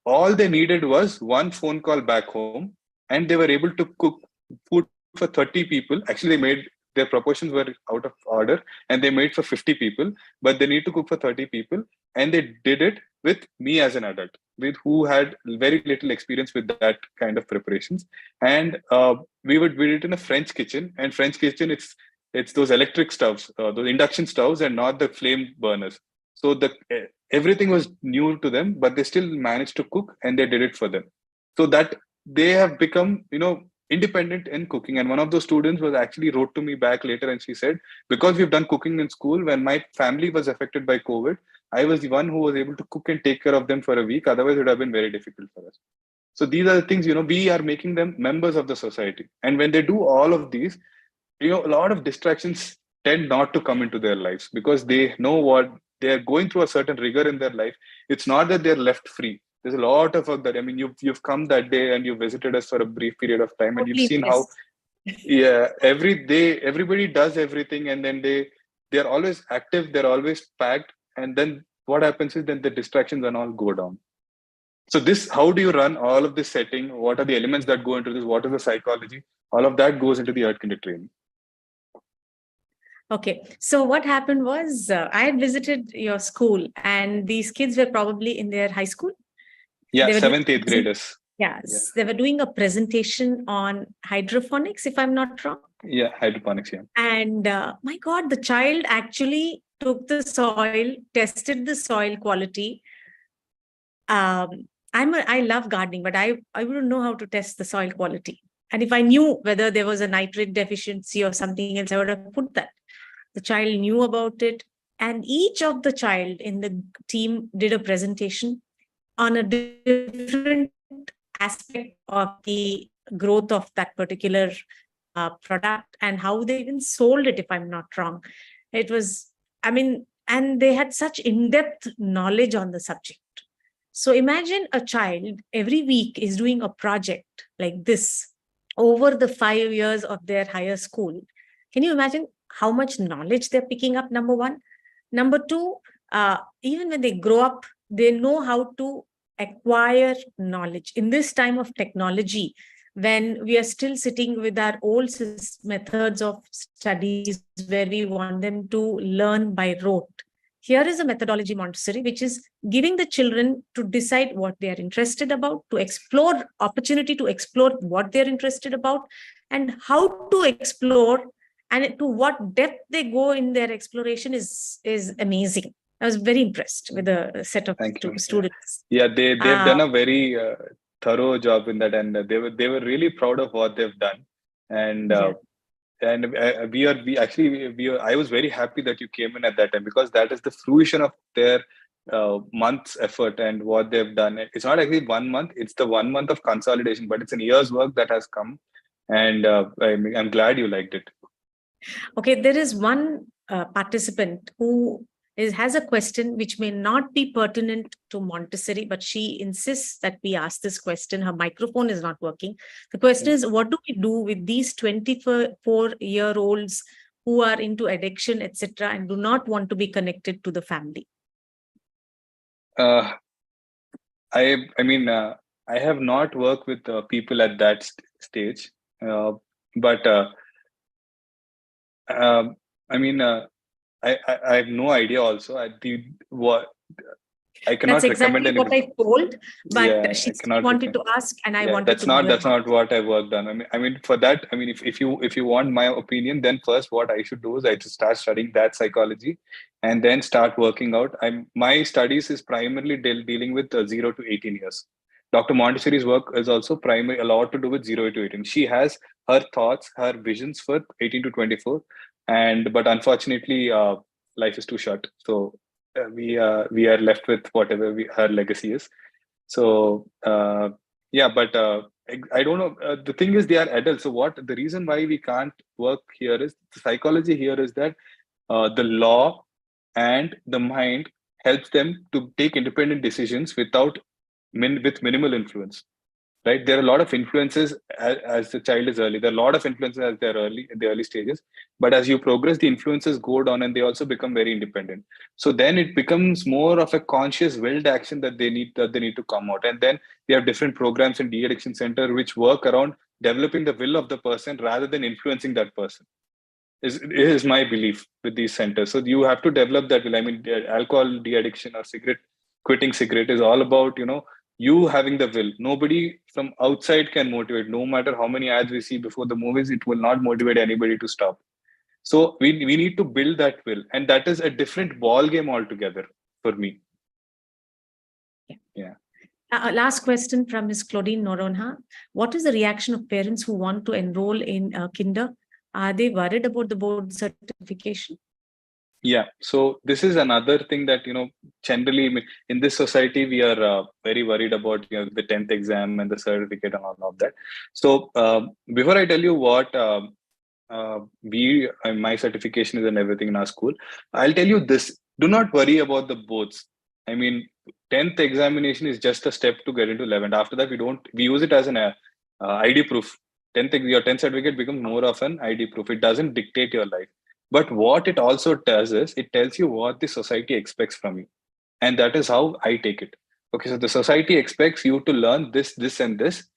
all they needed was one phone call back home, and they were able to cook food for 30 people. Actually, they made their proportions were out of order, and they made for 50 people, but they need to cook for 30 people, and they did it with me as an adult, with who had very little experience with that kind of preparations. And we did it in a French kitchen, and French kitchen, it's those electric stoves, those induction stoves, and not the flame burners. So everything was new to them, but they still managed to cook, and they did it for them. So that they have become, independent in cooking. And one of those students was actually wrote to me back later, and she said, because we've done cooking in school, when my family was affected by COVID, I was the one who was able to cook and take care of them for a week. Otherwise, it would have been very difficult for us. So these are the things, we are making them members of the society. And when they do all of these, a lot of distractions tend not to come into their lives, because they know what they're going through, a certain rigor in their life. It's not that they're left free. There's a lot of work that, I mean, you've come that day and you visited us for a brief period of time, and you've Totally seen how, impressed. yeah, every day everybody does everything, and then they're always active, they're always packed, and then what happens is then the distractions and all go down. So this, how do you run all of this setting? What are the elements that go into this? What is the psychology? All of that goes into the Erdkunde training. Okay, so what happened was I had visited your school, and these kids were probably in their high school. Yeah, They were seventh, doing- eighth graders. Yes, Yeah. they were doing a presentation on hydroponics, if I'm not wrong. Yeah, hydroponics. Yeah. And my God, the child actually took the soil, tested the soil quality. I love gardening, but I wouldn't know how to test the soil quality. And if I knew whether there was a nitrate deficiency or something else, I would have put that. The child knew about it, and each of the child in the team did a presentation on a different aspect of the growth of that particular product, and how they even sold it, if I'm not wrong. It was, and they had such in-depth knowledge on the subject. So imagine a child every week is doing a project like this over the 5 years of their higher school. Can you imagine how much knowledge they're picking up? Number one. Number two, even when they grow up, they know how to acquire knowledge. In this time of technology, when we are still sitting with our old methods of studies where we want them to learn by rote, here is a methodology Montessori, which is giving the children to decide what they are interested about, to explore, opportunity to explore what they're interested about, and how to explore, and to what depth they go in their exploration is amazing. I was very impressed with the set of students. Yeah, they've done a very thorough job in that, and they were really proud of what they've done. And I was very happy that you came in at that time, because that is the fruition of their month's effort and what they've done. It's not actually 1 month; it's the 1 month of consolidation, but it's a year's work that has come, and I'm glad you liked it. Okay, there is one participant who has a question which may not be pertinent to Montessori, but she insists that we ask this question. Her microphone is not working. The question is, what do we do with these 24-year-olds who are into addiction, etc., and do not want to be connected to the family? I have not worked with people at that stage, but I have no idea. Also, I cannot. That's exactly recommend what I told, but yeah, she wanted to ask, and I wanted that's to. That's not what I worked on. For that, if you want my opinion, then first what I should do is I should start studying that psychology, and then start working out. My studies is primarily dealing with 0 to 18 years. Dr. Montessori's work is also a lot to do with 0 to 18. She has her thoughts, her visions for 18 to 24, but unfortunately, life is too short. So we are left with whatever her legacy is. So but I don't know. The thing is, they are adults. So the reason why we can't work here is, the psychology here is that the law and the mind helps them to take independent decisions with minimal influence. right? There are a lot of influences as the child is early. There are a lot of influences as they're early in the early stages. But as you progress, the influences go down and they also become very independent. So then it becomes more of a conscious, willed action that they need to come out. And then we have different programs in de-addiction center which work around developing the will of the person rather than influencing that person. Is my belief with these centers. So you have to develop that will. I mean, alcohol de-addiction or quitting cigarette is all about, you having the will. Nobody from outside can motivate. No matter how many ads we see before the movies, it will not motivate anybody to stop. So we need to build that will. And that is a different ball game altogether for me. Yeah. Last question from Ms. Claudine Noronha. What is the reaction of parents who want to enroll in kinder? Are they worried about the board certification? Yeah. So this is another thing that, generally in this society, we are very worried about, the 10th exam and the certificate and all of that. So before I tell you what my certification is and everything in our school, I'll tell you this. Do not worry about the boards. I mean, 10th examination is just a step to get into 11th. After that, we use it as an ID proof. Your 10th certificate becomes more of an ID proof. It doesn't dictate your life. But what it also does is it tells you what the society expects from you. And that is how I take it. Okay, so the society expects you to learn this, this, and this,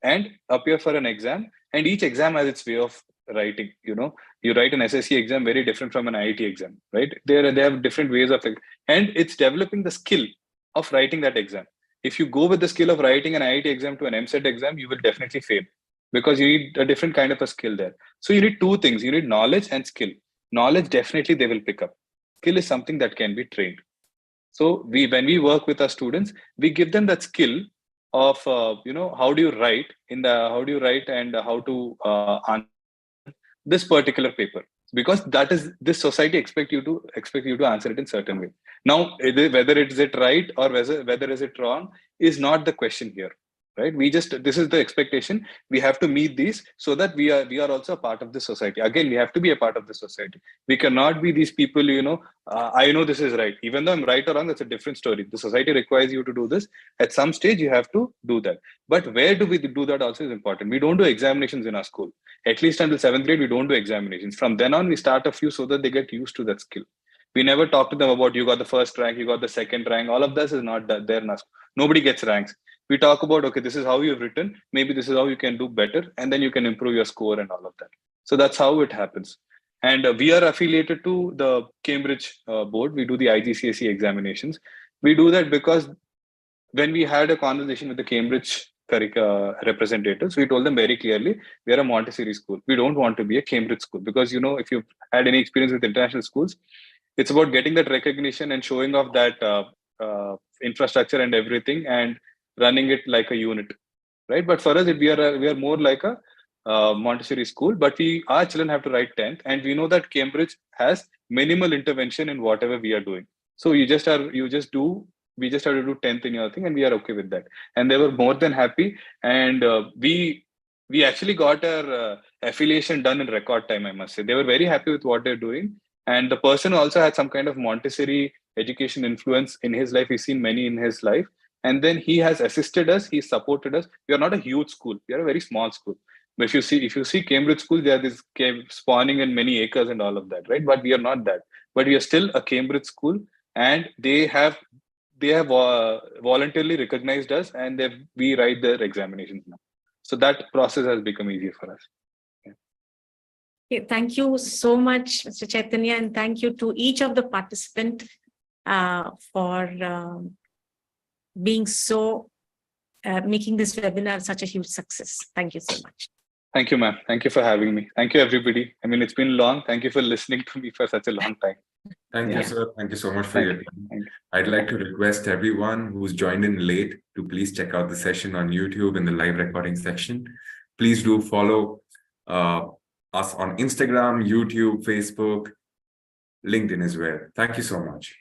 and appear for an exam. And each exam has its way of writing. You write an SSC exam very different from an IIT exam, right? They have different ways of it. And it's developing the skill of writing that exam. If you go with the skill of writing an IIT exam to an MCET exam, you will definitely fail because you need a different kind of a skill there. So you need two things. You need knowledge and skill. Knowledge, definitely they will pick up. Skill is something that can be trained. So when we work with our students, we give them that skill of, how do you write and how to answer this particular paper, because that is this society expect you to answer it in certain way. Now, whether is it right or whether is it wrong is not the question here, right? This is the expectation. We have to meet these so that we are also a part of the society. Again, we have to be a part of the society. We cannot be these people, I know this is right. Even though I'm right or wrong, that's a different story. The society requires you to do this. At some stage, you have to do that. But where do we do that also is important. We don't do examinations in our school. At least until 7th grade, we don't do examinations. From then on, we start a few so that they get used to that skill. We never talk to them about you got the first rank, you got the second rank. All of this is not there in our school. Nobody gets ranks. We talk about, okay, this is how you've written. Maybe this is how you can do better. And then you can improve your score and all of that. So that's how it happens. And we are affiliated to the Cambridge board. We do the IGCSE examinations. We do that because when we had a conversation with the Cambridge representatives, we told them very clearly, we are a Montessori school. We don't want to be a Cambridge school because, if you've had any experience with international schools, it's about getting that recognition and showing off that infrastructure and everything and running it like a unit, right? But for us, we are more like a Montessori school, but our children have to write 10th, and we know that Cambridge has minimal intervention in whatever we are doing. So we just have to do 10th in your thing, and we are okay with that. And they were more than happy, and we actually got our affiliation done in record time, I must say. They were very happy with what they're doing, and the person also had some kind of Montessori education influence in his life. He's seen many in his life. And then he has assisted us. He supported us. We are not a huge school. We are a very small school. But if you see Cambridge school, they are this spawning in many acres and all of that, right? But we are not that. But we are still a Cambridge school, and they have voluntarily recognized us, and we write their examinations now. So that process has become easier for us. Yeah. Okay, thank you so much, Mr. Chaithanya, and thank you to each of the participants for being making this webinar such a huge success. Thank you so much. Thank you, ma'am. Thank you for having me. Thank you, everybody. I mean, it's been long. Thank you for listening to me for such a long time. Thank you, sir. Thank you so much for your time. I'd like to request everyone who's joined in late to please check out the session on YouTube in the live recording section. Please do follow us on Instagram, YouTube, Facebook, LinkedIn as well. Thank you so much.